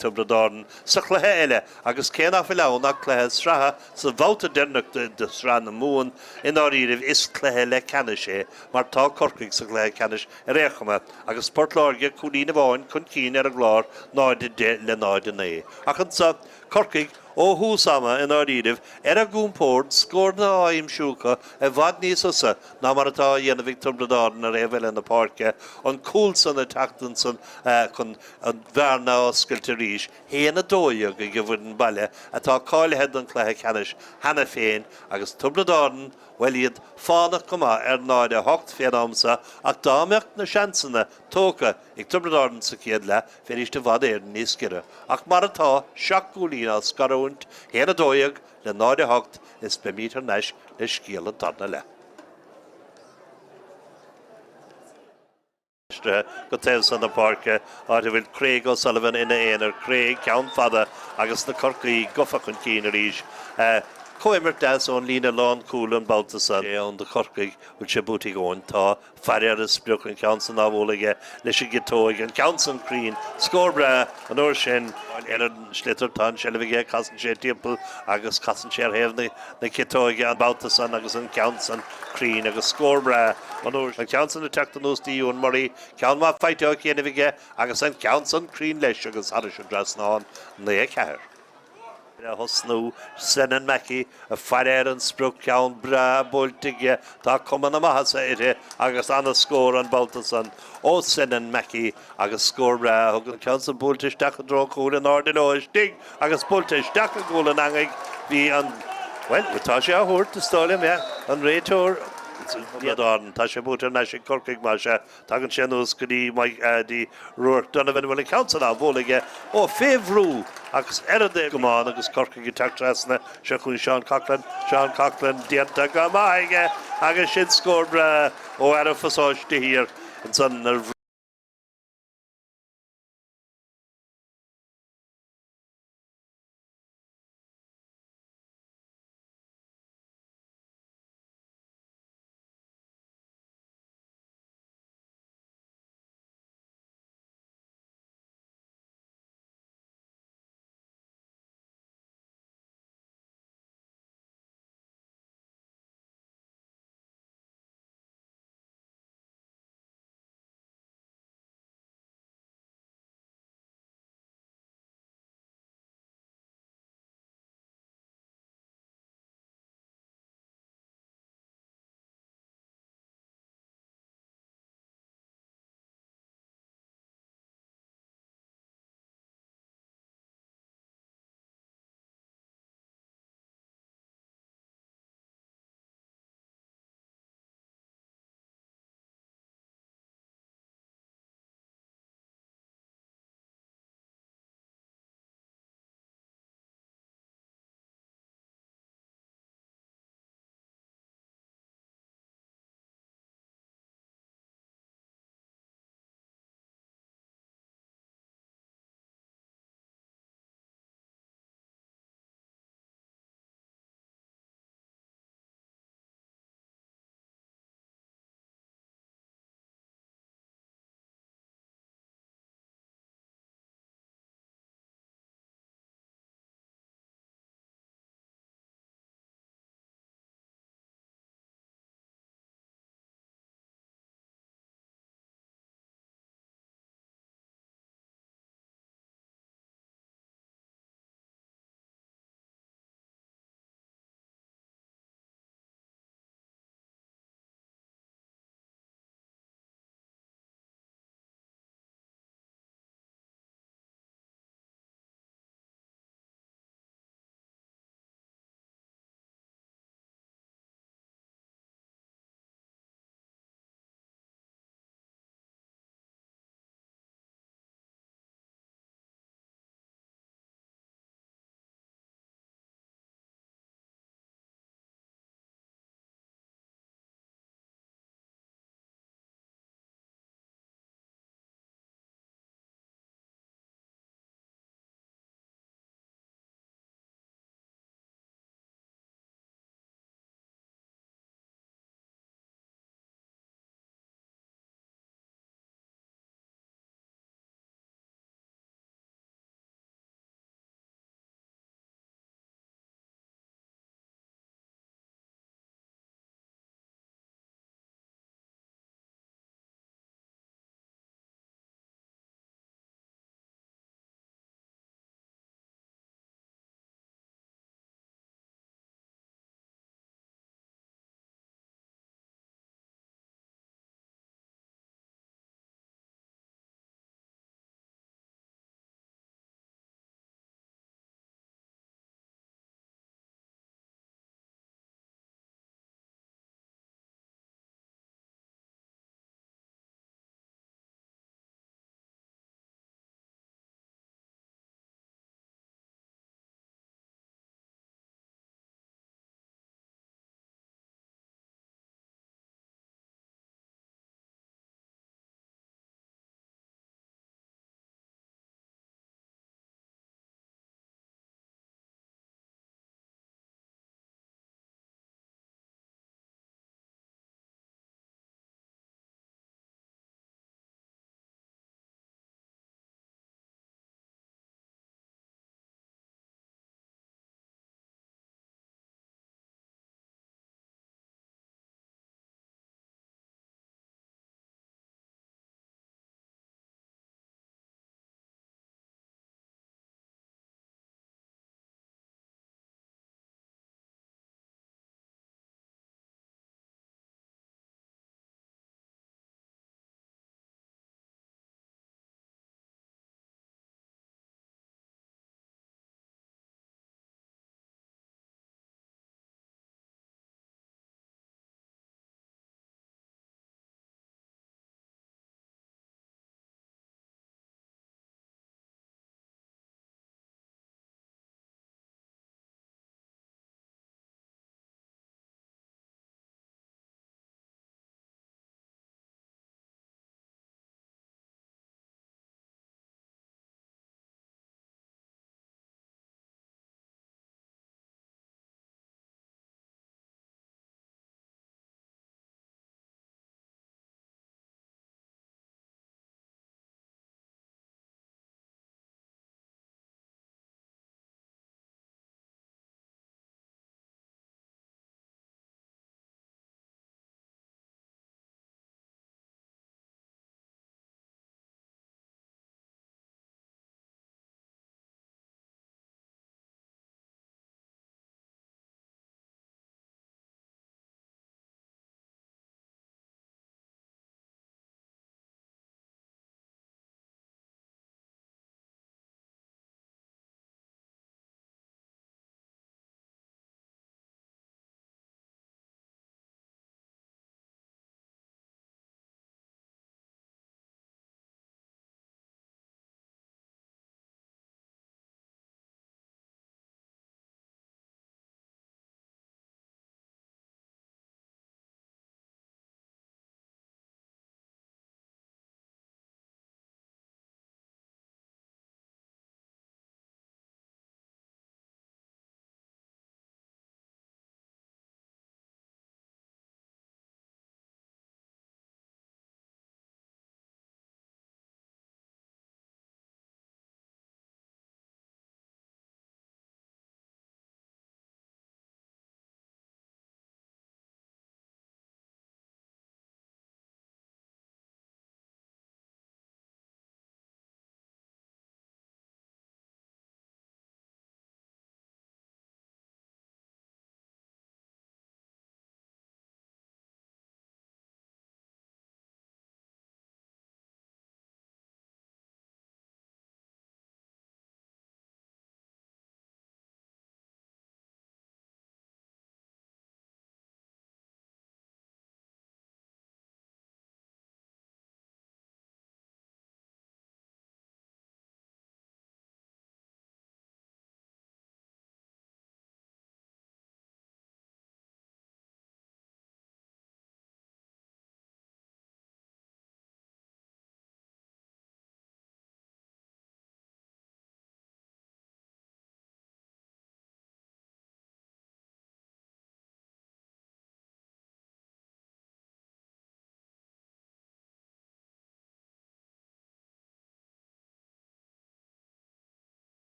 Tiobraid sa chluthe eile agus céanna fi leann nach chluthe stratha sa bhabhta dennach de sra na mún in áíirih is chluthe le ceanna sé mar tá Corcaigh sa chluthe ceannis ar réchama agus portláirge cúlína bháin chun cín ar a glár náide de le náide né. Ach an sa Corcaigh ó húsama in áíirih ar a gúmpórt scór na áim siúcha a bhad níos osa ná mar atá dhéanamh Tiobraid na réhfuil na Pairce an cúil san na teachtain san chun an bherna oscailte ríis héana dóiag go bhfuin baile atá cáilehead an chluthe ceannis hena féin agus Tiobraid bhfuil iad fánach cumá ar náide hocht féin amsa ach dámeacht na seansanna tóca ag Tiobraid sa chéad le féidiriste bhd éir níos gire ach mar atá 7 cúlín as scaróint héana dóiag le náide hocht is be mítar neis le scéal an tarna le. Go taobh san na Pairce áidir bhfuil Craobh O'Sullivan ina éanaar Craobh ceann fada agus na Corcaigh gofa chun cín a ríis. Coimir das ón lína lán cúil an Babhta san an de Corcaigh bhfuil sé bútaigh ón tá fearir is spruch an ceann san ábhólaige leis an gitóig an ceann san crín scór an uair sin ar an slitar tá seilmhige casan sé timppel agus casan sé ar thaobh na gitóige an Babhta san agus an ceann san crín agus scór an uair an ceann san na teachta nús tíún marí ceann má feiteach chéanamhige agus an ceann san crín leis agus haris an drasnáin na ceair. Hosnú Senan Mackey a fearir an spruch ceann búltaige tá cuman na maithasa ire agus anna scór an Babhta san ó Senan Mackey agus scór thugann ceann san búlta isteach a dró cúil an áidir óis dig agus búlta isteach a gúil an angaigh bhí an Well, tá sé thuirt is stálim an réiteúr Árann tá sé búta na sé Corcaigh mar se tagann sé nús go dtí dí ruirt donna bhfuil bhfuil council á bhólaige ó féhrú agus airde gomáin agus Corcaigh teachtrasna se chun Seán Cochran dianta go maige agus sin scór bre ó ar a fasáiste hir an san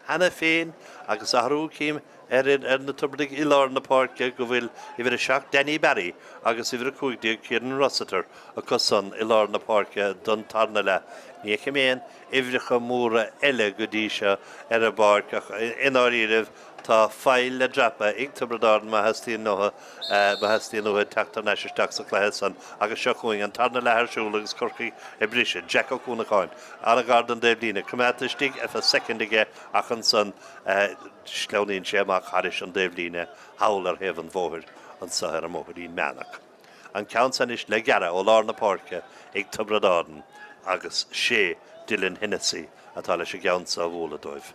Hanna féin agus ahrú cím na tubrdig ilar na Pairc go bhfuil I bhir a seach Denny Barry agus I bhir a cúigdíag Kieran Rossiter a cosan ilar na Pairc don tarna le. Ní chéméin ifricha móra eile go díise a barc ach ináíirih tá fáil le drapa ag Tiobraid ma hastíí nóha teachtar neisisteach sa chlésan agus seochuing an tarna leithsúla agus Corcaigh brise Jack O'Cúnaáin a gardan déblína cumátistí a secondige ach an san sleonín séach charis an déblína haular hevan bhóthir an sahar am móthir í meannach. An countsan is le gara ó lár na Pairc ag Tiobraid agus sé Dylan Hennessy atá leis a geansa a bhóla dóibh.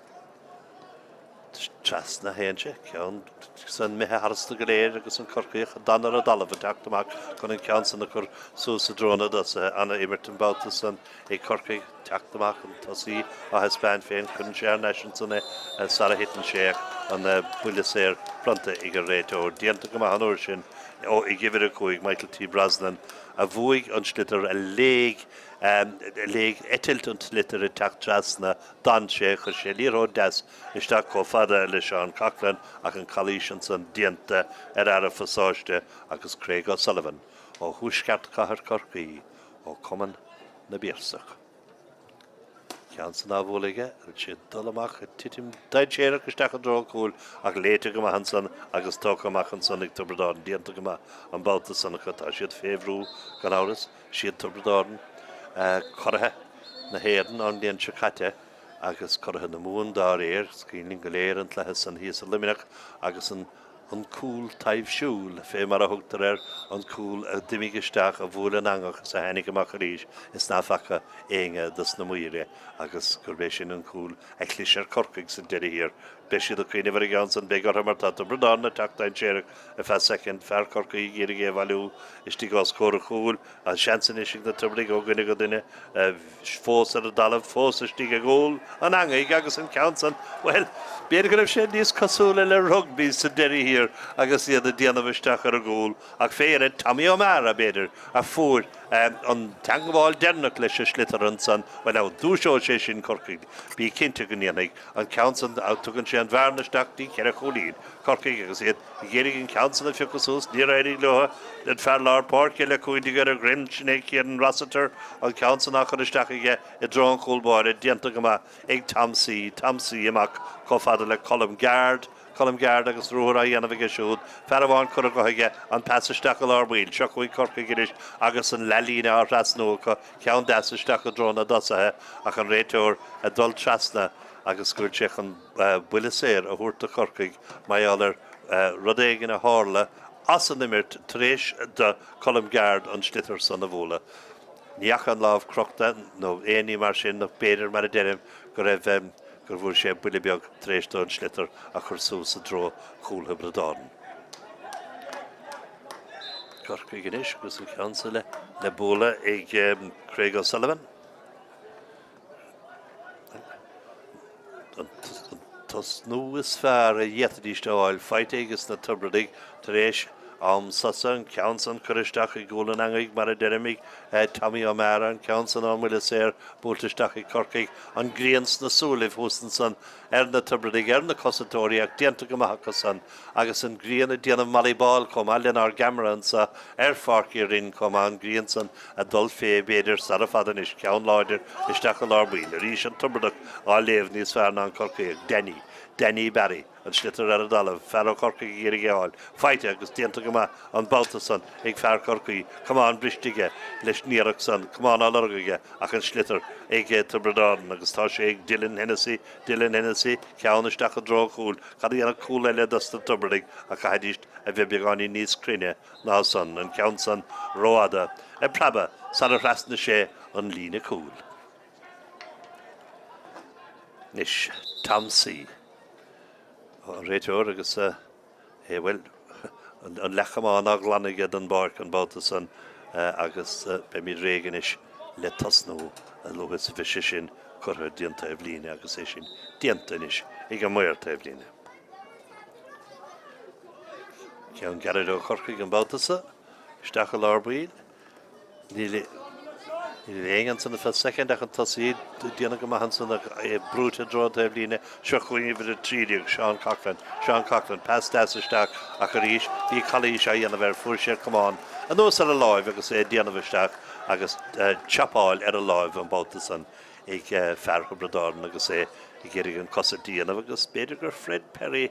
Tras na héintse ceann san mithe harsta go léir agus an Corcaigh danar a dalamh teachtamach chun an ceansan a chur sús a dróna anna imirt an Babhta san ag Corcaigh teachtamach an tosaí a Hispáin féin chun séar neisin sanna Sarah Hitton séach an buile séir planta ag a réiteóir dianta go Mhaoir sin ó I gibhir a chuig Michael T. Brosnan a bhuaigh an slitar a léig etilt an slitar a teach trasna dan sé chu sé líró des isteach có fada leis an Cochran ach an chalísin san dianta a fasáiste agus Craobh O'Sullivan ó thuisceart chathair Corcaigh ó Cumann na Bíorsach. Ceann san ábhuaige sé dul amach titim daid séar agus teach an drócúil ach léite go an san agus tócha amach an san ag Tiobraid dianta go an Babhta sanna chutá siad féhrú gan áras siad Tiobraid Corcaigh na héan an déan se chatte agus Corcaigh na Mún dá réir scríling go léir an tlethe san híos a liminach agus an cúl taobh siúil fé mar a thugtar an cúl a dimigeisteach a bhúil an angach sa henig amach a ríis is ná facha éinge dus na Mhaoire agus gur béis sin an cúl eiclisir Corcaigh sa deirí hir béis siad a chuoine bhar gan san bégar mar tá Tiobraid na teachtain séireach a fe second fear Corcaigh géirigh é bhailú istí gás córa chúil a seansan isig na Tiobraid ó gine go duine fós ar a dalamh fós istí a ggóil an angaigh agus an ceansan well béidir go raibh sé níos cosúla le rugby sa deirí hir agus iad a déanamh isteach ar a ggóil ach féidir Iomána béidir a fuair an teangáil dernach leis a slitar an san well á dúseo sé sin Corcaigh bí cinnte go níanaigh an ceansan á tugann sé an bharnaisteach tí cear a cholín Corcaigh agus iad géirigh an ceansan a fiocasús ní éirí leha le fear lár Pairc le cuidigar a Rinn sinné Kieran Rossiter an ceansan á chun isteach ige I drón cúlbáir dianta go ag tamsaí amach cófada le colm gard agus ruúra dhéanamh ige siúd ferháin chur go ige an pesisteach lár bhil seochuí Corcaigh iris agus an lelína á rasnócha ceann desisteach a dróna dosathe ach an réiteúir a dul trasna agus gúil seach an buile séir a thuirta Corcaigh maiallar rudéigen a hála as an imirt tréis de colm gard an slitar san na bhóla. Níach an lámh crochta nó éanaí mar sin nach béidir mar a deirim go raibh gur bhfuair sé buile beag tréis don slitar a chur sús a dró chúltha Bradáin. Corcaigh inis agus an ceansa le bóla ag Craobh O'Sullivan. Tás nó is fearr a dhéatadíiste áil feite agus na Tiobraid tar éis am sasa an ceansan chuiristeach I ggóil an angaigh mar a deirimigh Iomána an ceansan an bhfuil séir búltaisteach I Corcaigh an gríons na súlaimh hústan san na Tiobraid na cosatóirí ag dianta go maithacha san agus an gríon a déanamh malibáil com a leanar gamarán sa Pairc Rinn com an gríon san a dul fé béidir sa a fadan is ceann láidir isteach a lár bhil a rís an Tiobraid á léamh níos fearna an Corcaigh Denny Barry an slitar ar a dalamh fear Corcaigh géirigh áil feite agus dianta go an Babhta san ag fear Corcaigh cumán bristige leis níarach san cumán á lorgaige ach an slitar ag Tiobraid agus tá sé ag Dylan Hennessy ceann isteach a dróchúil cad dhéanana cúil eile dosta Tiobraid a chaidíist a bheith beagání níos crinne ná san an ceann san róada a praba san a rasna sé an lína cúil. Nis tamsaí an réiteúir agus bhfuil an lechamáin a glanige den Pairc an Babhta san agus be mí réganis le tasnú a lugus bhí sin chutha dianta a bhlíine agus é sin dianta inis ag an Mhaoir a bhlíine. Ceann garad ó Corcaigh an Babhta sa isteach a lár bhil Régan san the second ach an tasí Diana go mahan san brúta dro de líne sechuing idir trídig Sean Coughlin pass dasach ach a ríis bí chalí sé ana bhar fuair cumán an nós ar a láimh agus é Diana bhisteach agus chapáil ar a láimh an Babhta san ag Pairc Bradáin agus é I géirí an cosar Diana agus beidir gur Fred Perry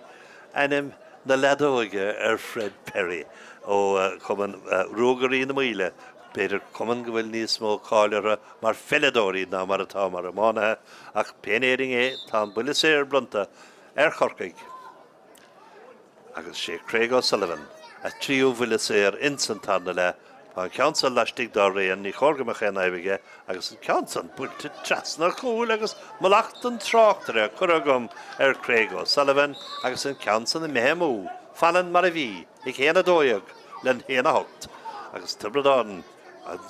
anim na ledóige Fred Perry ó cuman rógarí na míle beidir cuman go bhfuil níos mó cáileara mar felladóirí ná mar atá mar Iomána ach pénéring é tá buile sé blunta Corcaigh agus sé Craobh O'Sullivan a tríú bhuiile sé insantána le an council leistigh dá réon ní chorgamach an aibige agus an council builte trasna cúil agus malachtan Tráchtaire curagum Craobh O'Sullivan agus an council na mehemú fannan mar a bhí ag héana dóiag len héana hocht agus Tiobraid an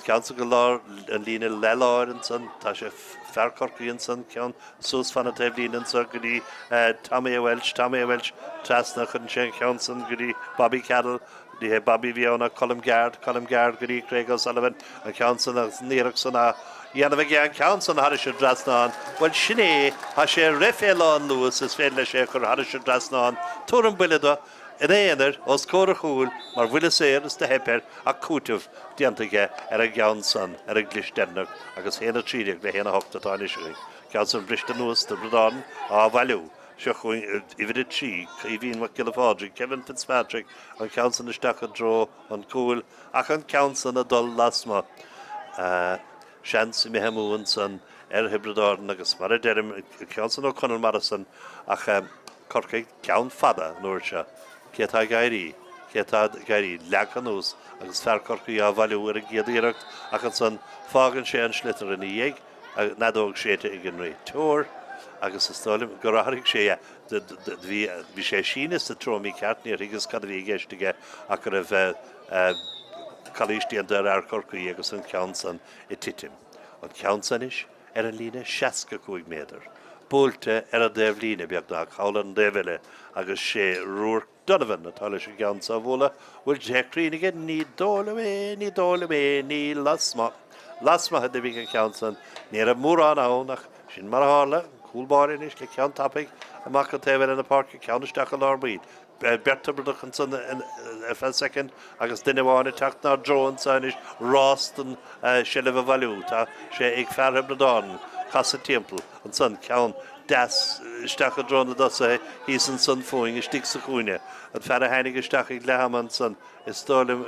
council go lár an lína leláir an san tá sé Corcaigh an san ceann sús fanna taobh lína sa go dtí Tommy Welsh trasna chun sé council go dtí Bobby Cadell die Bobby Viona Colm Gard grí Craobh O'Sullivan an council as níach sanna dhéanamh an council har sé drasnáin well sinné ha sé réféán Lewis is féile sé chur har sé drasnáin tú an buileada in éanaar os córa chúil mar bhuiile séir is de hepper a cútah diantaige a gceann san a glistennach agus héana tríideach le héana hochtatáine siúing council brista nuas de Bradáin á bhailiú Sechuing idir trí I bhíon mac Gilafádri Kevin Fitzpatrick an council isteach a dro an cúil ach an council a dul lasma seans I mehemú an san Bradáin agus mar a derim council ó Conal Madison ach Corcaigh ceann fada nuair se cétá gairí lecanús agus fear Corcaigh á bhailiú a géadíireacht ach an san fágan sé an slitar in I dhéag nadóg séte I gin ré tóir agus is stálim go rathraigh sé bhí sé sínas a trómí ceartní agus cad bhí géistige ach go raibh chalístíon ar Corcaigh agus an ceansan I titim. An ceansanis an lína 65 méadar. Búilte a déobh lína beagach chála an déhile agus sé rúr Donovan atá leis an ceansa bhla bhfuil deachríige ní dóla mé ní lasma. Lasma a bhí an ceansan ní a mórrán ánach sin mar hála Coolbarin is le ceann tapig amach an taobh in na Pairc ceannisteach an árbíd. Babhta Bradachan san fel second agus duine bháinna teach ná drón sanis rástan sile bh bhailiú tá sé ag feartha Bradáin chas a timppel an san ceann das isteach a drón dosa hí san sun fóing is stig sa chúine an fear heinig isteach ag lehaman san is stálim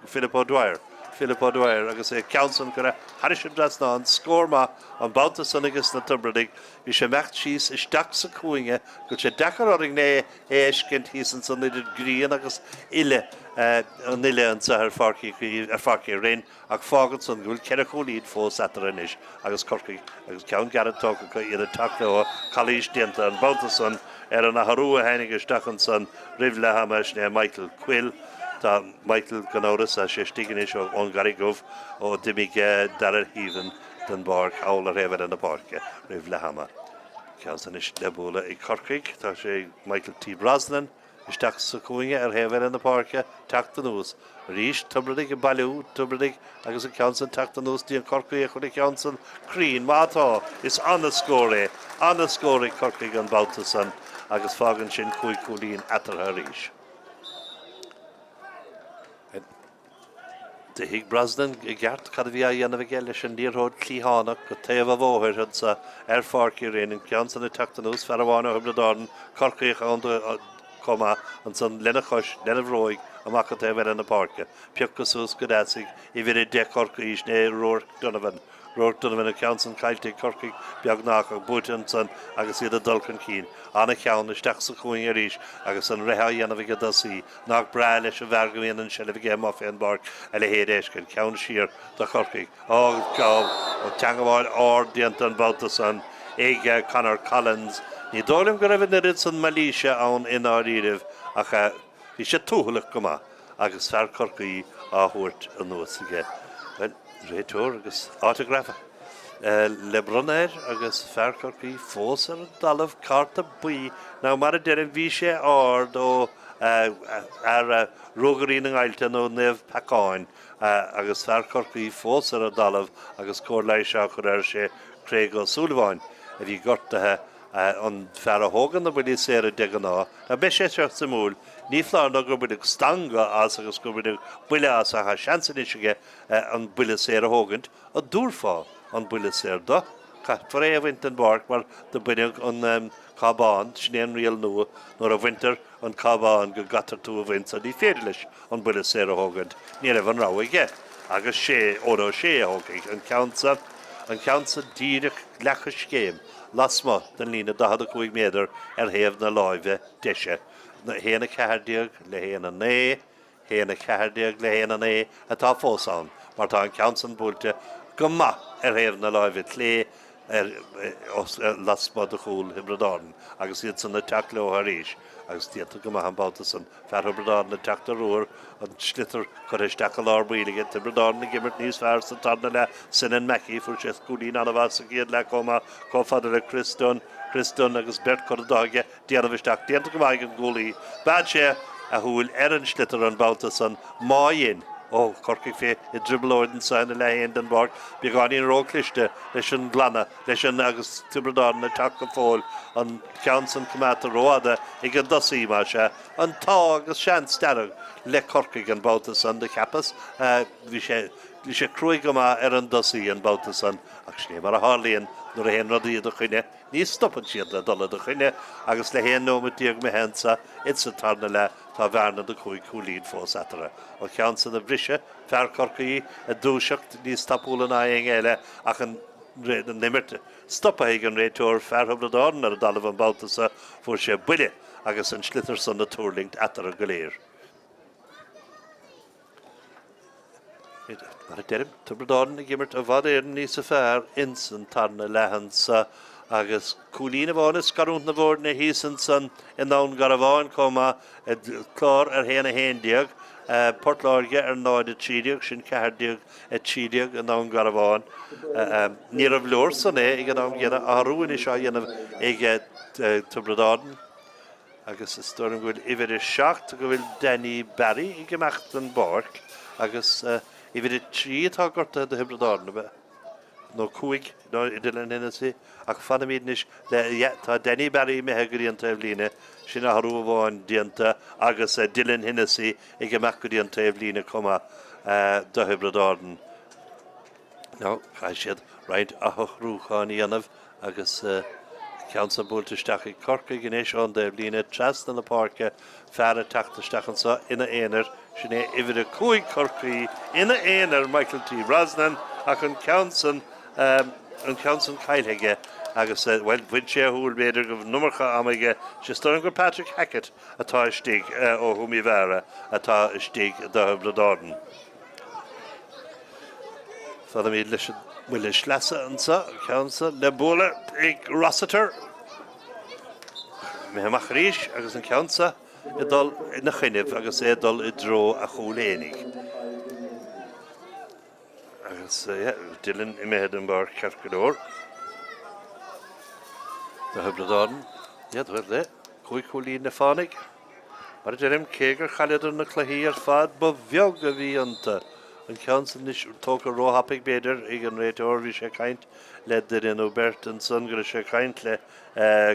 Philip O'Dwyer agus é council go haris drasná an scóma an Babhta san agus na Tiobraid hí sé mecht síos isteach sa cúinge go sé dechar oring né éiscint hí san idir gríon agus ile an ile an sa Farcaigh Rinn ach fágad san gúil ceir cholíd fós atarinnis agus Corcaigh agus ceann garantá go iad tacna ó chalís dianta an Babhta san an na harúa heinig isteach an san rih lehamas né Michael Quill Tá Michael Ganóras a sé stiganis ó an Garigóh ó dimig darar híhan den bar chála réhar an na Pairc rih lehama. Ceann is lebúla I Corcaigh tá sé Michael T. Brosnan isteach sa cúinge réhar an na Pairc teachta nús. Rís Tiobraid bailú Tiobraid agus an ceann teachta nús dí an Corcaigh chun ceann crín mátá is anna scóra Corcaigh an Babhta san agus fágan sin cúlín atartha rís. De hig Brosnan gart cad bhí a dhéanamh ige leis an díorthóid clíthánach go taobh bhóthir sa Farcaigh Rinn an ceann na teachta nús fear bháinna Bradáin Corcaigh an comma an san lena chuis lena bhróig amach an taobh an na Pairc. Piocasús go dásigh I bhí de Corcaigh né Rourke Donovan a ceann caiilte Corcaigh beagnach ag bútan san agus iad a dulcan cín. Anna ceann isteach sa cúing rís agus an rétha dhéanamh ige dosí nach bra leis a bhargaíon an sile bhige má féin bar le héad éiscin ceann siar do Corcaigh. Ó teangaháil dianta an Babhta san ag Conor Collins. Ní dólim go raibh nirid san Malaysia ann in áíirih ach bhí sé túthalaach go maith agus fear Corcaigh á thuairt an nuas aige. Réiteúir agus autografa. Le Brunner agus fear Corcaigh fós ar dalamh carta buí ná mar a deir bhí sé ard ó ar rógarí an ailte nó neh Pacáin agus fear Corcaigh fós ar a dalamh agus cór leiseach ar sé Craobh ó Súlháin a bhí gortathe an fear a hógan na bhfuil sé a degan ná. A be sé teach sa múl, ní fláán a gur bhfuil stanga as agus gur bhfuil buile as a seansan isige an buile sé a hógant a dúrfá an buile sé do. For éhhaint an barc mar de buine an cabán snéan rial nua nor a winter an cabán go gatar tú a bhaint a dí féidir leis an buile sé a hógant. Ní raibh an ráige agus sé óró sé a hógaigh an ceansa díreach lechas céim. Lasma den lína 15 méadar ar héamh na láimhe deise. Héana ceardiag le héana né, héana ceardiag le héana né atá fósán, mar tá an ceansan búlte go maith ar héamh na láimhe clé lasma de chúl Hebridáin, agus iad san na teach le ó ríis, agus tíanta go maith an Babhta san fear Hebridáin na teachta ruair an slitar chuir isteach a lár bhuilige Hebridáin na gimmert níos fearr san tarna le sin an meici fuair sé sculín anna bhas a géad le comma có fadar le Christón agus Bert Cordaige déanamh isteach déanta go maith an gúlaí. Bad sé a thuúil ar an slitar an Babhta san máin. Corcaigh fé I dribblóidan sain le héon den barc, bí gáíon rócliste leis an glanna, leis an agus Tiobraid na teach go fóil an ceansan Commentator róada ag an dosaí mar se, an tá agus sean starach le Corcaigh an Babhta san de Capas, bhí sé cruig go maith ar an dosaí an Babhta san, agus sné mar a hálíonn nuair a héon rodí do chuine, ní stoppan siad le dul do chuine, agus le héon nóma díag me hensa, sa tarna le tá bhearna do chuig cúlín fós atara. O ceansan a bhrise, fear Corcaigh a dúiseacht níos tapúla na eile ach an nimmerte. Stoppa ag an réiteoir fear Hebridáin ar a dalamh an Babhta sa fuair sé buile agus an slitar san na túrlingt atara go léir. Mar a deirm, Tiobraid a gimmert a bhd éireann níos a fearr insan tarna lehan sa agus cúlín a bhána scarúnt na bhór na hísan san in nán gar a bháin comma clár ar héana héindiag Portláirge ar náid a trídeag sin ceardiag a trídeag in nán gar a bháin. Ní a bhlór san ag an nán ghéana áhrúin is seo dhéanamh ag Tiobraid agus is stoirm gohfuil idir seacht go bhfuil Danny Barry I gceamacht an barc agus idir trí tá gorta do Hebridáin nó cuaig nó idirlen hinnesí ach fanamídnis le tá Danny Barry me heguríanta bhlíne sin a harú bháin dianta agus Dylan hinnesí ag gceamach go dianta bhlíne comma do Hebridáin. No, cai siad raid a rúcháin íanamh agus ceansa búltaisteach I Corcaigh gnééis an de bhlíne tras na Pairce fear a teachtasteach an sa ina éanaar sin é idir a cuaig Corcaigh ina éanaar Michael T. Brosnan ach an ceansan cailtheige agus bhaid sé thuúil beidir go numarcha amaige sé stoirm gur Patrick Hackett atá istigh ó Thuaimh Mhaoir atá istigh do Hebridáin. Fada mí leis bhfuil sleasa ansa ceansa le bóla ag Rossiter me amach ríis agus an ceansa I dul na chuineh agus é dul I dro a chúlénig. Agus Dylan I méad an bar Cearcadóir. Do Hebridáin, dheir le, chuig cúlín na fánig. Mar deirm cégur chaileidir na cluichí ar fad ba bheag a bhí anta. An ceansan is tóca róthapig beidir ag an réiteoir bhí sé caint le Rinn ó Bert an son gur sé caint le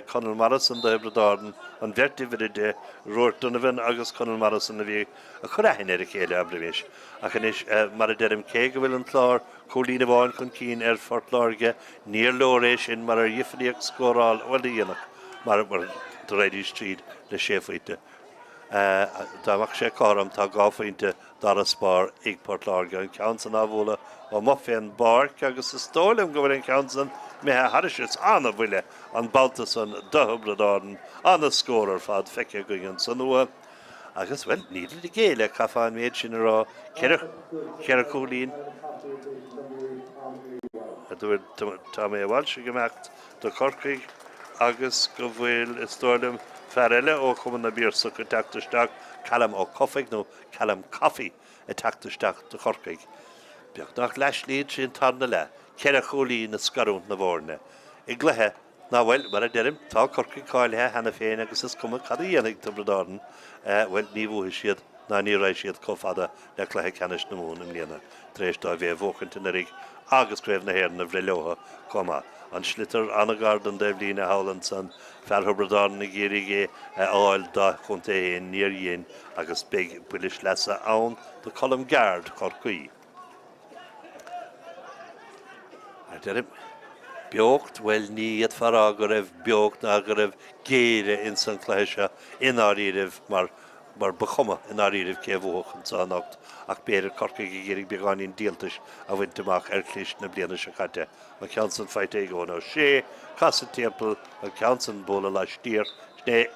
Conal Morrison do Hebridáin an bhirtí de Roirt Donovan agus Conal Morrison a bhí a choraithin ar a chéile abrimis. Ach is mar a deirm cé go bhfuil an chlár cúlín a bháin chun cín ar Fortláirge níor lóréis sin mar a dhiiflíoch scóráil bhfuil dhéanach mar do réidir tríd le séfuite. Dámach sé carm tá gáfainte dar a spár ag Portláirge an ceansan á bhla ó moffian barc agus is tólam go bhfuil an ceansan methe harisis anna bhuiile an Babhta san do Hebridáin anna scórar fad feice goin san nua agus bhfuil níl I géile caifáin méid sin rá cear cúlín. Tá mé bhhail sé gceamacht do Corcaigh agus go bhfuil is tólam Ferelle ó chum na bíorsa go teachtasteach Callam ó Cofaigh nó Callam Coffee a teachtasteach do Corcaigh. Beag nach leis líad sin tarna le, ceir a cholín na scarúnt na bhórne. I gluthe, ná bhfuil mar a deirm, tá Corcaigh cáilethe hena féin agus is cuma cad a dhéananig Tiobraid bhfuil ní bhuaithe siad na ní raibh siad cofada le chluthe canis na mún im líana tréis dá bheith bhócant in rig agus craobh na hÉireann a bhreilótha comma an slitar anagard an Dave Lína Howland san ferthobredáin na ggéirigé áil dá chunta éon níor dhéon agus big builis lesa ann do colm gard Corcaigh. Derim beocht well níiad fará go raibh beocht na go raibh géire in san chluise in áiríomh mar bachoma in áiríomh céhóch an sánacht ach béidir Corcaigh géirigh beagáinín díaltais a bhainteach chlís na bliana se chatte an ceansan feite go nó sé casa timppel an ceansan bóla le stír sné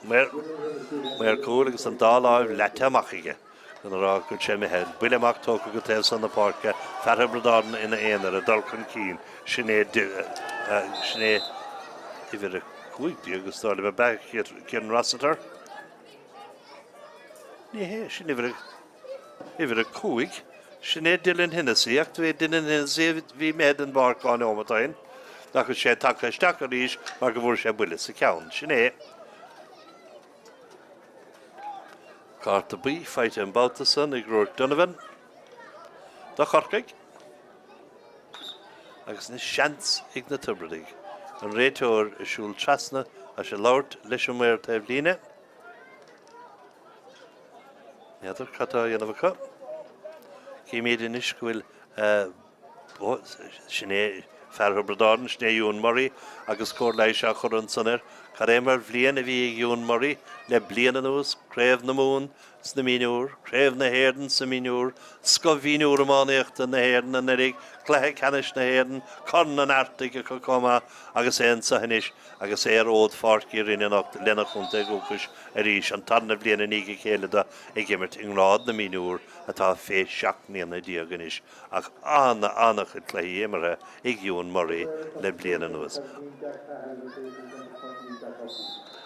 mar cúil agus an dáláimh leteachige an rá go sé mehead buileach tóca go taobh san na Pairce ferthobredáin ina éonar a dulcan cín sinné ifir a chuigdí agus stála bheith beag cin Rossiter. Ní sin ifir a chuig sinné Dylan Hennessy ach dvé Dylan Hennessy bhí méid an barcáin ómatain nach sé takeisteach a ríis mar go bhfuair sé buile sa ceann sinné. Carta bí feite an Babhta san ag Rourke Donovan da Corcaigh agus na seans ag na Tiobraid an réiteoir i siúl trasna a sé labhairt leis an Mhaoir taobh líne. Neadidir chattá dhéanamh acu. Cí méid in iscuil sinné ferthobredáin sné Iomána agus cór leiise a chur an sanar Carémar bblian a bhí ag Iomána le bliana nús Craobh na mún sna Mionúr, Craobh na hÉireann sa Mionúr, Scomhíniúr amánaíochta na hÉireann na rig, chluthe canis na hÉireann, corn an Arctic a comma agus éon sa hanis agus ód Fáirc rinneach lena chunta gúchas a ríis an tarna bliana níige chéile ag gimmert in rád na Mionúr atá fé seachníana diaganis ach annach a chluthe éimire ag Iomána le bliana nús.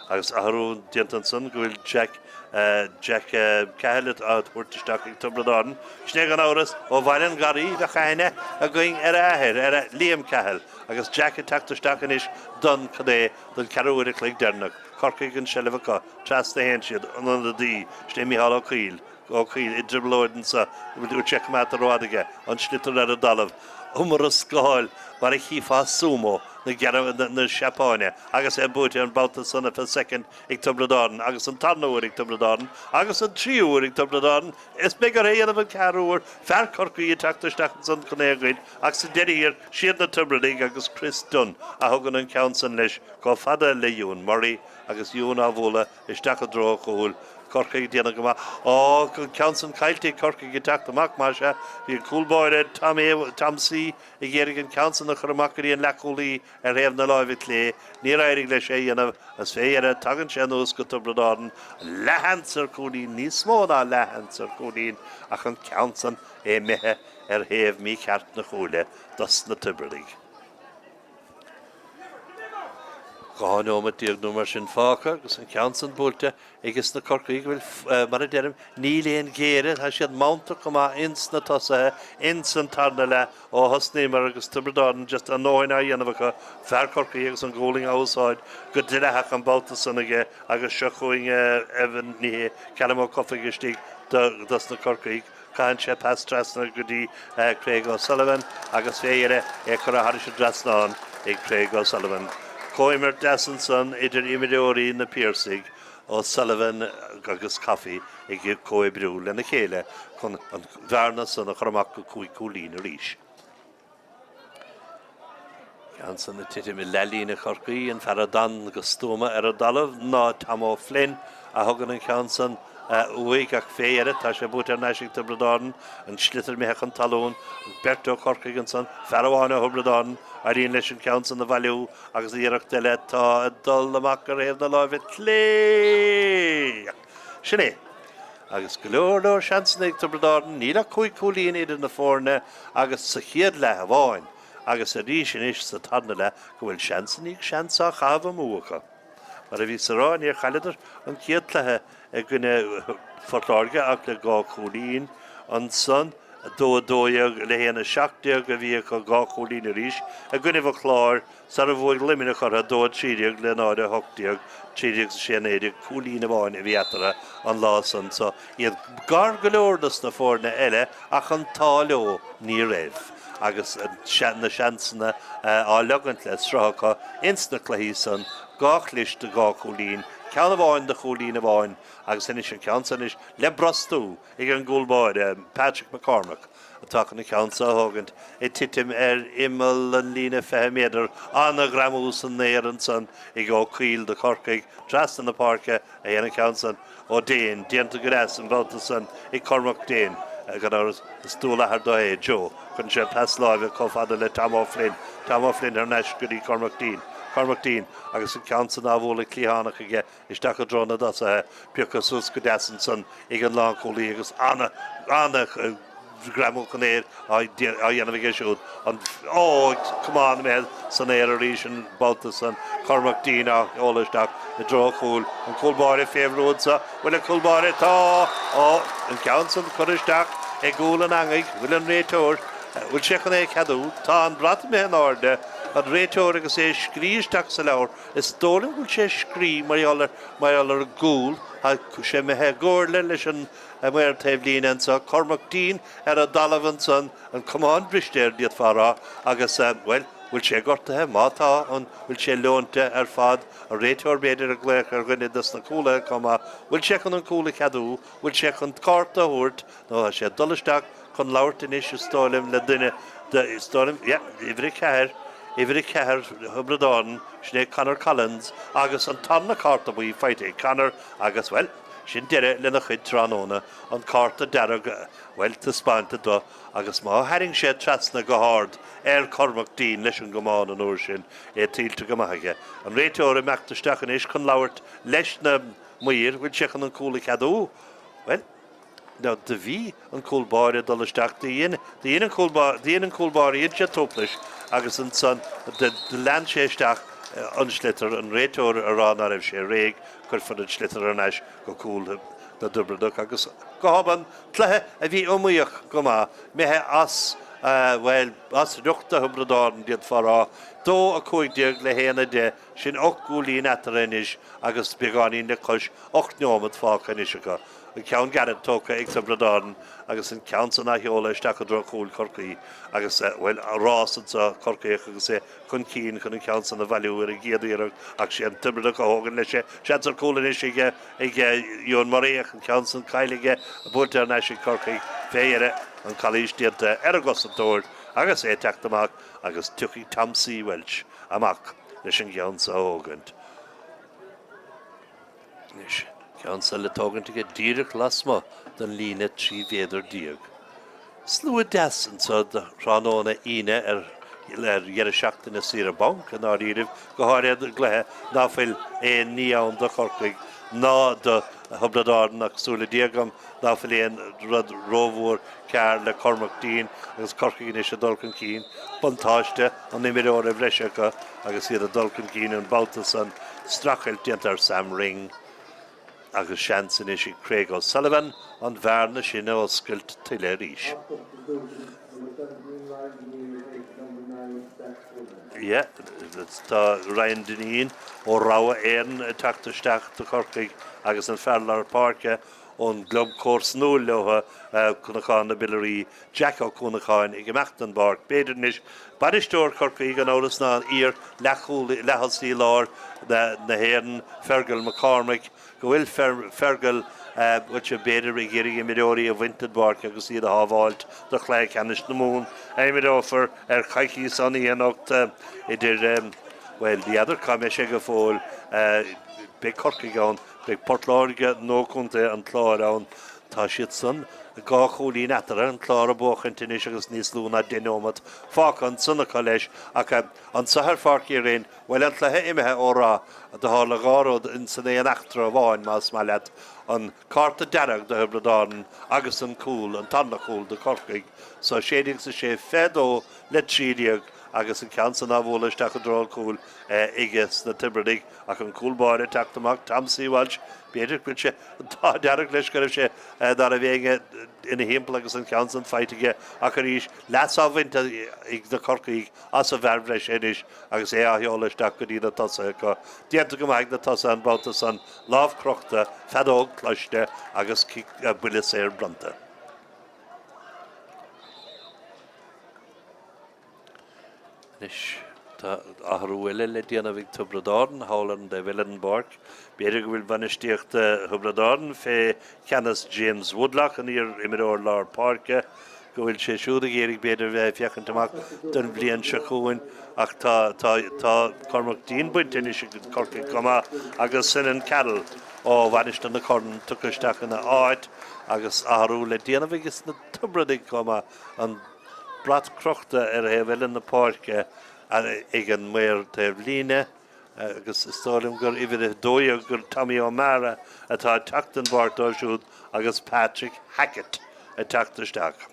Agus ahrú Dintanson gohfuil Jack Cahill a thuirteach ag Tiobraid sné an áras ó bhaileann garí a chaine a going ar a Liam Cahill agus Jack a tactaisteach inis don cadé don ceúir a clíg dernach Corcaigh an sellhacha tras na hen siad an an dí sné Micheál ó Caoil i dribblóidan sa bhfuil check mat a rádige an slitar ar a dalamh umar a scáil mar a chiá sumo na Seapáine agus búte an Babhta sanna fe second ag Tiobraid agus an tarnúir ag Tiobraid agus an tríúir ag Tiobraid is be go réanamh an ceúir fer Corcaigh tactaisteach san chunéagaid ach sa deiríir siad na Tiobraid agus Chris Dunn a thugann an ceansan leis go fada le Iomána agus Iomána bhóla isteach a dró chomhúil Corcaigh déanana go ceansan cailtí Corcaigh teachtamach mar se bhí coolbáire Tom C i ggéirigh an ceansan na churamachí an leúlaí ar réamh na láimh lé ní éirigh le sé dhéanamh as fé ar tagann sé nús go Tiobraid lehansar cúdaín níos mó ná lehansar cúdaín ach an ceansan methe ar thaobh mí ceart na chúile dos na Tiobraid. Gáinóma díaghnú mar sin fácha agus an ceansan búlte agus na Corcaigh bhfuil mar a deirm ní léon géire tá siad mánta chumá ins na tosathe ins an tarna le ó hosnéimar agus Tiobraid just an nóin a dhéanamhacha fer Corcaigh agus an ggóling a úsáid go duileach an Babhta sanige agus seo chuing evan ní ceanamó cofaigistí dos na Corcaigh Cain sé pas trasna go dtí Craobh O'Sullivan agus féire chur a haris drasnáin ag Craobh O'Sullivan. Coimer Dassenson idir imimeóí na Pairc ó Sullivan agus Coffey ag Cóibh brú lena chéile chun an bhearna san a churamach go cúlín a ríis. Ceansan na titim i lelín na Corcaigh an feradan agus stóma ar a dalamh ná Tamó Flynn a thugann an ceansan uig ach féire tá sé bút ar neisig Tiobraid an slitar meach an talún Berto Corcaigh an san ferháine Tiobraid a ríon leis an ceansan na bhailiú agus iireach deile tá dul amach ar réamh na láimh lé. Sinné agus go leor seansan ag Tiobraid ní le cúlín idir na fórne agus sa chiad le a bháin agus a rí sin is sa tarna le go bhfuil seansan ag seansa chaabh múcha. Mar a bhí sa ráin ar chaileidir an ciad lethe ag gine fortláirge ach le gá cúlín an san dóag le héana seachdeag a bhí go gá cholína ríis a gcuineh a chláir sa a bhfuil limine chu a dóid trídeag le náide hochdeag trídeag sénéideag cholína bháin a bhíatara an lásan so iad gar golóirdas na fórna eile ach an táleo ní raibh agus na seansanna á legant le srácha insna chluí san gách list de gá cholín ceanna bháin de cholína bháin agus inis an ceansan is le brastú ag an gúlbáid Patrick McCormack atá na ceansa thugant titim imil an lína 5 méadar anna gramús an néan san i gá cuil de Corcaigh trastan na Pairce a dhéana ceansan ó déin déanta gras an Babhta san i Cormac déin gan ar stúla ar dó é Joe chun sé pasláimh cófada le Tom O'Flynn ar neis go dtí Cormac Dean agus an ceansan á bhóla clíhánach aige isteach a drona das a peochas ús go deasan san ag an lán cholí agus anna gramú chunéir a dhéanamh ige siúd an cumán méid san éar a ríis an Babhta san Cormac Dean a ólaisteach i dro chúl an cúlbáire féhród sa bhfuil a cúlbáire tá an ceansan choristeach ag gúil an angaigh bhfuil an réiteoir bhfuil sé chun é ceadú tá an brat mé an áde an réiteoir agus é scríisteach sa leabhar is tólim bhfuil sé scrí mar gúil a sé methe gcóirle leis an Mhaoir taobh líon sa Cormac Dean ar a dalavan san an cumán bristéir diaad fará agus bhfuil sé gortathe mátá an bhfuil sé leonta ar fad a réiteoir beidir a gléach ar gine das na cúla comma bhfuil sé chun an cúla ceadú bhfuil sé chun carta thuirt nó sé dolisteach chun labhairt inis stáilim le duine de stáilim Ivri ceir Hubradáin sné Conor Collins agus an tanna carta buí feite Conor agus well sin deire lena chuid tránóna an carta dearg well ta spáinte do agus má haring sé trasna go hard Cormac Dean leis an gomáin an úr sin tílte go maithaige an réiteoir meachtasteach an is chun labhairt leis na Mhaoir bhfuil sé chun an cúla ceadú well now de bhí an cúlbáire dolisteach dhéanaan cúlbáir iad sé tóplais agus an san de landséisteach an slitter an réiteoir arán a raibh sé réig chur fan an slitter an eis go cúl na Dublin agus go haban chluthe a bhí ómaíoch go má methe as ruchta Hubradáin diaad fará dó a 5 le héana de sin 8 gúlín etarréis agus beáí na chuis 8 neomad fácha is go an ceann garad tócha ag Hubradáin agus an ceansan a heola isteach a dro cúil Corcaigh agus bhfuil rásan sa Corcaigh agus chun cín chun an ceansan a bhailiú ar a géadíar ach sé an tibreach a hágan lei sé seanar cúlan is ige Iomána an ceansan caiilige a búltear neis i Corcaigh féire an chalís dianta ar a gosantóir agus teachtamach agus tuchaí tamsaí Welsh amach leis an ceansa ógant. Ceansa le tógant ige díreach lasma den lína 3 féidir díag. Slua deasan sa de ránóna ine dhearra seachtain na Sira Bank an áíirih go háirid gluthe náfuil níán de Corcaigh ná de Hubradáin ach súla diagam náfuil rud rómhór cear le Cormac Dean agus Corcaigh is a dulcan cín bontáiste an imimeóir a bhreiseacha agus iad a dulcan cín an Babhta san strachail diantar Sam Ring agus seansan is i Craobh O'Sullivan an bhearna sin a oscailt tuile ríis. Tá Ryan Deneen ó ráha éan teachtasteach do Corcaigh agus an fearlar Pairce ón glob córs nóil leotha chunacháin na Billarí Jack ó chunacháin ag imeachtan Pairc beidirnis baristeoir Corcaigh an áras ná ír lechasí lár na héan Fergal McCormack go bhfuil Fergal which a beidir i ggéirí imimeóirí a bhaintad Pairc agus iad a hábháilt do chléir ceannis na mún imimeófar chaichí san íanacht idir the other commission go fóil big Corcaigh an big Portláirge nó chunta an chlár an tá siad san gá cholín etar an chlár a bóchant inis agus níos lúna denómat fácan sanna leis ach an sahar Farcaigh réin bhfuil an tlathe imethe órá a do hála gáród in san é an achtra bháin más má leat an carta dearag de Hubradáin agus an cúl an tanna cúl de Corcaigh so sédig sa sé fedó le trídiag agus an ceansan á bhla isteach an dráil cúil igus na Tiobraid ach an cúlbáir teachtamach tamsaíhhaid beidir go sé dearach leis go sé dar a bhéige ina himmpla agus an ceansan feitiige ach ar ríis leasáhainte ag na Corcaigh as a bherbh leis éis agus a heola isteach go dtí na tosa go déanta go mbeidh na tosa an Babhta san lámh crochta fedóg cloiste agus buile sé branta. Nis tá ahrúile le déanamh Tiobraid hálan de Willenborg. Beidir go bhfuil banistíocht Tiobraid fé ceannas James Woodlock an ír imimeóir lár Pairc go bhfuil sé siúda géirigh beidir fiachantamach don bblion se chuin ach tá Cormac dín buinte is Corcaigh comá agus sin an cadal ó bhainiste na corn tuchaisteach na áit agus ahrú le déanamh agus na Tiobraid comá an brat crochta ar bhfuil na Pairc ag an Mhaoir líne agus istálim gur ifir dói gur Tommy Iomána atá teachtan bhart áisiúd agus Patrick Hackett a teachtarsteach.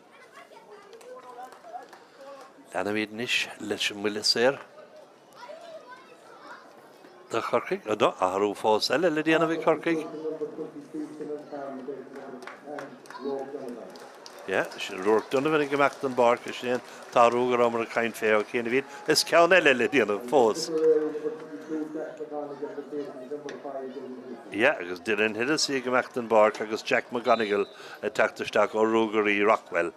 Lena míad níis leis an bhuiile séir. Da Corcaigh? No, ahrú fós eile le déanamh Corcaigh. Ja, sin ruach Donovan ag gemacht an Barc is sin tá rúgar amar a cain fé ó chéana bhíd. Is ceann eile le déanamh fós. Ja, agus duine hidas í gemacht an Barc agus Jack McGonigal a teachtarsteach ó rúgar í Rockwell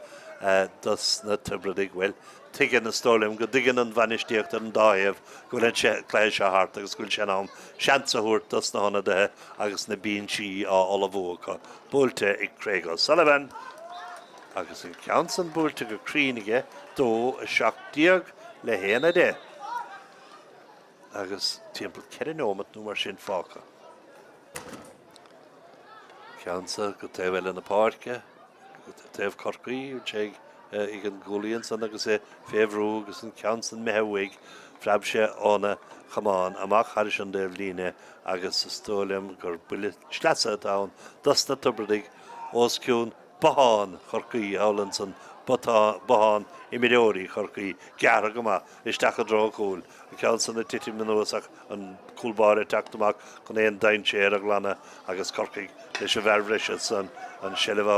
das na Tiobraid well. Tigan na stólim go digan an bhanistíocht an dáibh go le cléis a hart agus gúil sé am seansa thuirt das na honna de agus na bíon si á olabhócha búilte ag Craobh Sullivan agus an ceansan búilte go críneige dó a seachtaíoch le héana de agus timpeall ceanómat nó mar sin fácha. Ceansa go taobhfuil na Pairc go taobh Corcaigh sé ag an gúlíonn san agus féhrú agus an ceansan methhuaig freab sé ána chamáin amach thar an déobh líne agus stólim gur buile sleasa atá das na Tiobraid osciún Báán Corcaigh álann san Báán imimeóirí Corcaigh gearra go maith isteach a drá cúil a ceansan na tití minúsach an cúlbáir teachtamach chun éon dain séar a glanna agus Corcaigh leis a bherbh leis san an seilbh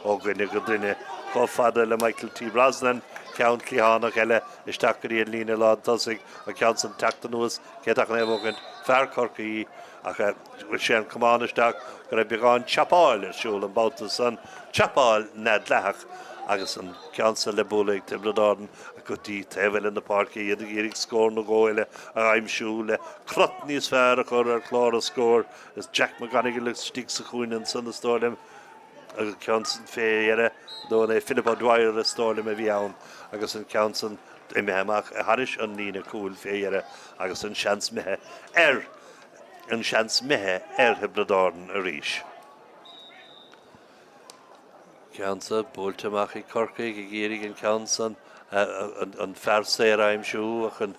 óghaine go duine có fada le Michael T. Brosnan ceann clíhánach eile isteach go dtíon lína lá tosaigh a ceansan teachtanúas céadach an éhógant fear Corcaigh ach bhfuil sé an cumáin isteach go raibh beagán chapáil arsúil an Babhta san chapáil ned leach agus an ceansa le bula ag Tiobraid a go dtí taobhfuil na Pairc iad géirigh scór na ggóile a aimimsú le crot níos fearr a chur ar chlár a scór is Jack McGonigal le stíigh sa chuoineann san na stáilim agus ceansan féire dóna é Philip O'Dwyer a stáilim a bhí ann agus an ceansan imimeach a haris an lína cúil féire agus an seans mithe an seans mithe Tiobraid a ríis. Ceansa búilteach i Corcaigh i géirigh an ceansan an fear séir aimimsú ach an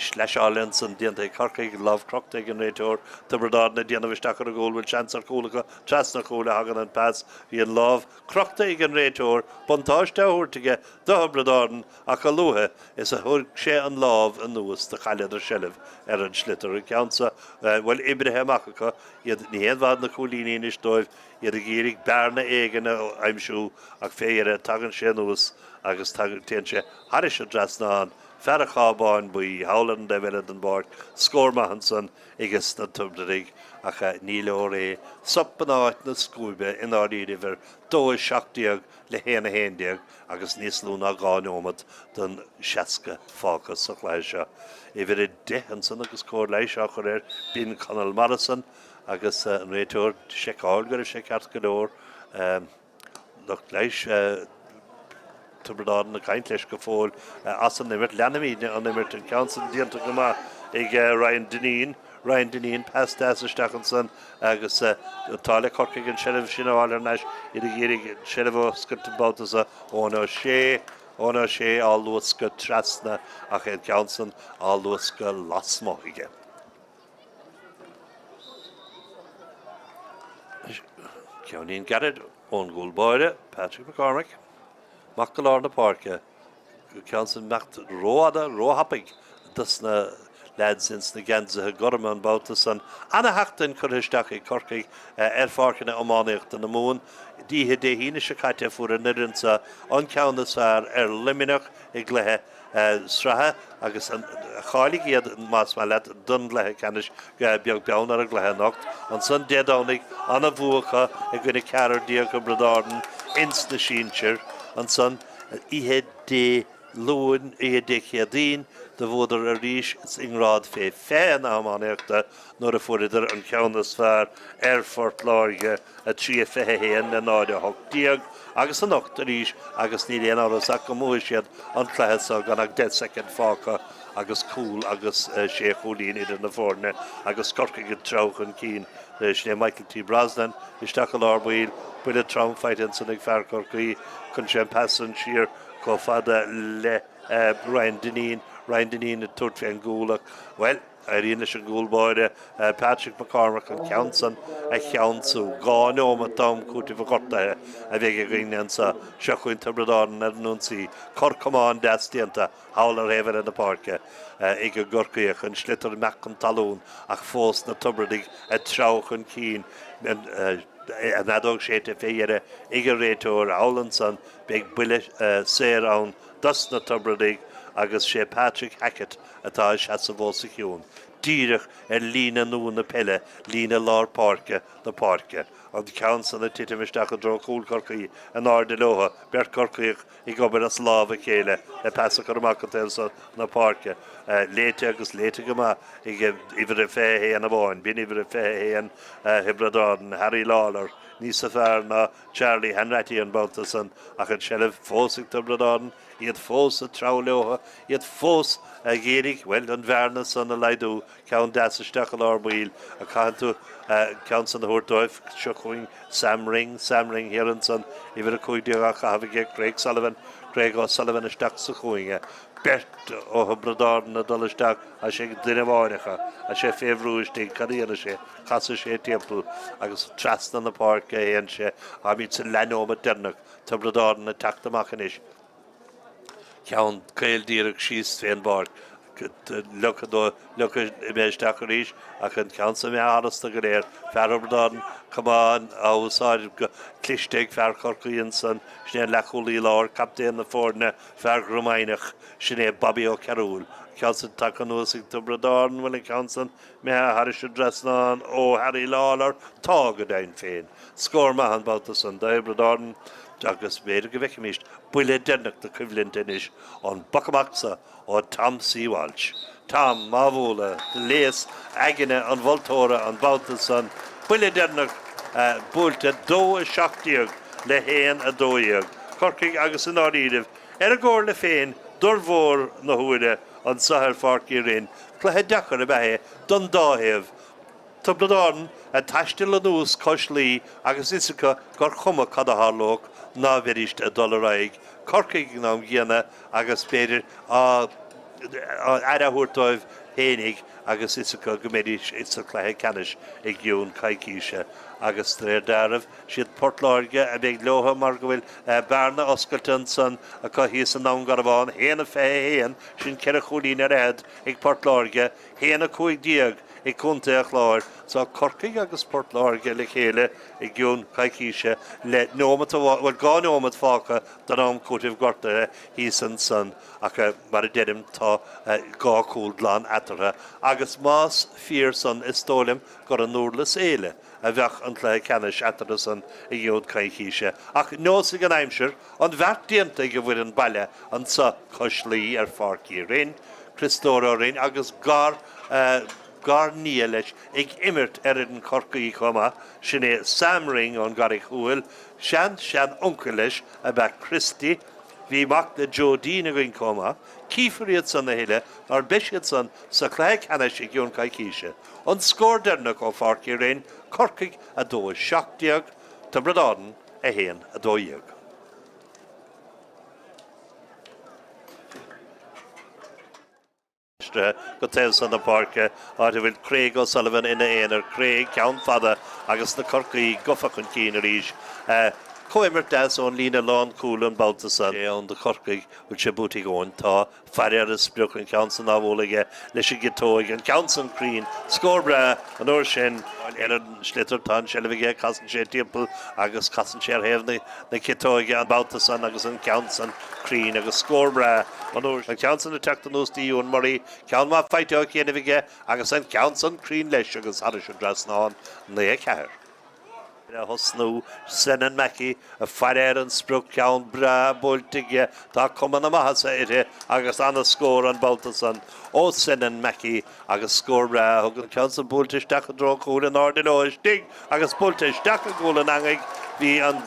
sleáilinn san dianta Corcaigh lámh crochta an réiteoir Tiobraid na déanamh isteach ar a ggóil bhfuil seansar cúlacha tras na cúla hagan an pass hí an lámh crochta an réiteoir bontáiste thuirrtaige do Tiobraid ach a luathe is a thug sé an lámh an nuas de chaileadar seilibh ar an slitar an ceansa bhfuil ibrithe amachcha iad ní héadmhad na cúlíní is dóibh iad a géirigh bearna éigean aimimsú ach féire tagann sé nuas agus téann sé haris a drasnáin fear a chábáin buí hálan de bheile an Barc scór maithan agus na Tiobraid ach ní leor sopan áit na scúibe in áirí bhar dó seachtaíoch le héana héandeag agus níos lúna gáinómad don seaca fáchas sa chléir seo. I bhir dehan san agus cóir leis a chur bín Conal Morrison agus an réiteoir séáil gur sé ceart go leor nach leis Tiobraid na caint leis go fóil as an imirt leanamíine an imirt an ceansan dianta go maith ag Ryan Dineen pastas isteach an san agus tála Corcaigh an seilibh sin áil ar neis iad a géirigh seilibh oscailt an Babhta óna sé á luas go trasna ach an ceansan á luas go lasmóige. Ceannaíonn garad ón gúlbáire Patrick McCormick Mac go lár na Pairc Council macht rohhappig. Das na lads since the ganze Gorman Babhta son. Anna Hachten Corcaigh Corcaigh Farkin Iomána the moon. Die hede hinische Kate for a nidrinsa on countess liminach iglehe straha agus an chalig iad mas malet dunlehe canish biog biaunar a glehe nocht on sun deadownig on a vucha a gwyne carar diog o bradarden ins na shincher on sun ihe de loon ihe de chiadin de voder a rish is ingrad fe na Iomána nor a forider an countess Fort Lorge a tri fe hen na náide hog diog agus an nocht a rish agus ní léan áras ac o múisiad an chléhesa gan ag 10 second fáca agus cool agus sé chólín idir na fórne agus Corcaigh an trauchan cín sné Michael T. Brosnan isteach a lárbuil buile traumfightin san ag fear Corcaigh chun sé passan siar go fada le Ryan Dineen a tuairt fé an gúlach well Irene sin gúlbáide Patrick McCormack an Council a cheanú gáinóm a dom cúti bhagortathe a bheith ghine sa seachuin Bradáin ar núnsaí Corcaigh deastíanta hálar héhar in na Pairce ag go Corcaigh an slitar meach an talún ach fós na Tiobraid a trauchan cín an adóg sé te féire ag a réiteúir álan san beag buile séir ann das na Tiobraid agus sé Patrick Hackett atá is has a bhósa ciún. Díreach lína nua na pelle, lína lár Pairce na Pairce. An council na titimisteach a dro cúl Corcaigh an áde loha, Bert Corcaigh I gobar as láva chéile, passa cormacatel na Pairce. Léite agus léite goma, iver a fé an a bháin, bin iver a fé an Hebradáin, Harry Lawler, níos a fear na Charlie Hanratty an Babhta son, ach an sellh fósig Bradáin, iad fós a trauleoha, iad fós a gérig, well an verna son a leidú, ceann das a steach a lárbuil, a cantu ceann san a húrtóibh, seachuing Sam Ring héran son, iver a cúideach a havige Craig O'Sullivan a steach sa chuinge. Bert ó Bradáin a dul isteach a sé duine bháinecha, a sé féhrúistí cadíana sé, chasa sé timpú, agus trasna na Pairce éan sé, a míid sa lenóm a dernach, tá Bradáin a teachtamachchanis. Ceann caildíreach síos féin Pairc, lucha méisteach a ríis, ach an ceann sa mé áras na go léir, fear Bradáin, cumán ásáid clisteigh fear Corcaigh san, sné lechúlaí lár, captéan na fórne, fear Romainach, sné Bobby ó Carúil. Ceann san tacanúsig do Bradáin, bhfuil ceann san mé haris dresnán ó Harry Lawler, tá go dain féin. Scór Mumhan Babhta san, da Bradáin, agus méidir go bheicimist, buile dennach de cuimhlinn inis an bacamachsa ó Tom C. Walsh. Tom, mábhóla, de léas aigine an bholtóra an Babhta san, buile dennach búilte 2-7 le héan a 2. Corcaigh agus an áiríomh, a ggóir le féin, dormhór na huaide an sahar Farcaigh Rinn, chluthe dechar a bheithe don dáhéamh. Tá Bradáin a taistil an ús coislí agus isacha gur chuma cad a hálóg ná bheirist a $1. Corcaigh ná ghéana agus féidir a húrtóibh hénig agus isacha go méidir is a chluthe canis ag giún caiiciise agus darmh siad Port Lorge a bheith leotha mar go bhfuil bearna oscailtean san a caithí san nám gar bháin héana fé héan sin ceir a cholín ar ag Port Lorge héana 5 ag cúnta a chláir sa Corcaigh agus Port Lorge le chéile ag giún caiiciise le nómad bhfuil gá nómad fácha don nám cútaimh gorta hí san ach mar a deidim tá gá cúldlán atartha agus más fír san istólim gur an núrlas éile a bheith an chlé canis atartha san i ggiúd caiiciise. Ach nósa an aimsir an bheart dianta go bhfuil an baile an sa coislí ar Farcaigh Rinn, Christóra Rinn agus gar níl leis ag imirt an Corcaigh chuma sinné Sam Ring an garich húil, sean uncle leis a bheith Christy, hí mac na Jodín a gin chuma, cífariad san na héile ar beisiad san sa chlé canis i ggiún caiiciise. An scór dernach ó Farcaigh Rinn, Corcaigh a 2-7, tá Bradáin a héan a 2. Go taobh san na Pairce á bhfuil Craig O'Sullivan ina éonar Craig ceann fada agus na Corcaigh gofach an cín a ríis Coimert das on Lina Lawn Cool and Babhta san on the Corcaigh which a booty going ta Pairc is broken Council Navolige Lishigitoig and Council Green Scorbra and Orshin Erin Schlitter Tan Shelvige Cousin Shea Temple Agus Cousin Share Heaven the Kitoig and Babhta san Agus and Council Green Agus Scorbra and Orshin Council attacked the nose to you and Murray Count ma fight out Yenivige Agus and Council Green Lesh Agus Harish dress on the Care. Hosnú Senan Mackie a Pairc and Spruck Count Bra Boltige tá cuman amachas ire agus anna score an Babhta san ó Senan Mackie agus score bra hugan Council Boltish dacha draw cool and ordinois dig agus Boltish dacha goal an angig vi an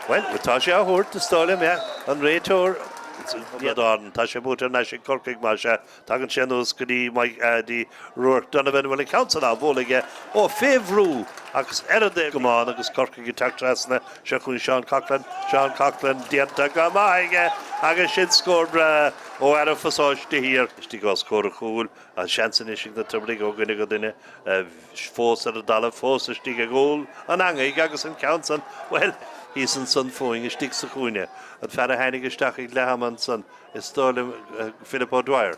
well tá sé a hurt to stolim an rétor Árann tá sé bútar na sé Corcaigh mar sé tagan sé nus go dí mai di ruach Donovan bhfuil Council á bhólaige ó féhrú agus erade gomáin agus Corcaigh Tráchtaire se chun Sean Coughlin dianta go maige agus sin scór ó ar fasáiste hir istí go scór a chúl an seansan ising na Tiobraid ó gine go duine fós ar a dala fós istí a gól an angaig agus an Council well He's in son foing, is sticks a hAoine. And Farah Heinig is Stachig Lehaman son, is Stolim Philip O'Dwyer,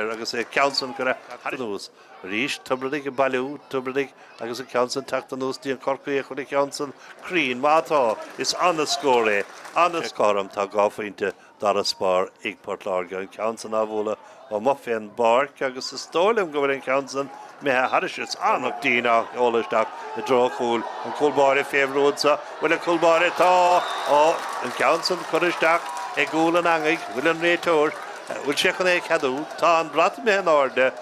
agus a Council could have those. Rish, Tiobraid a Baloo, Tiobraid, agus a Council tacked the nose to Corcaigh with the Council, Green, Mata, is on the score, on the scorum, tag off into Daraspar, Igport Larga, and Council Avola, or Muffin Pairc, agus a Stolim going Council. Me Harish's Anok Dina, Olishdak, the draw cool, and Coolbar favour roadsa, with a Coolbar and Council, Kurishdak, a goal and angig, William Rator, will check on a cadu, Tan Bratman order,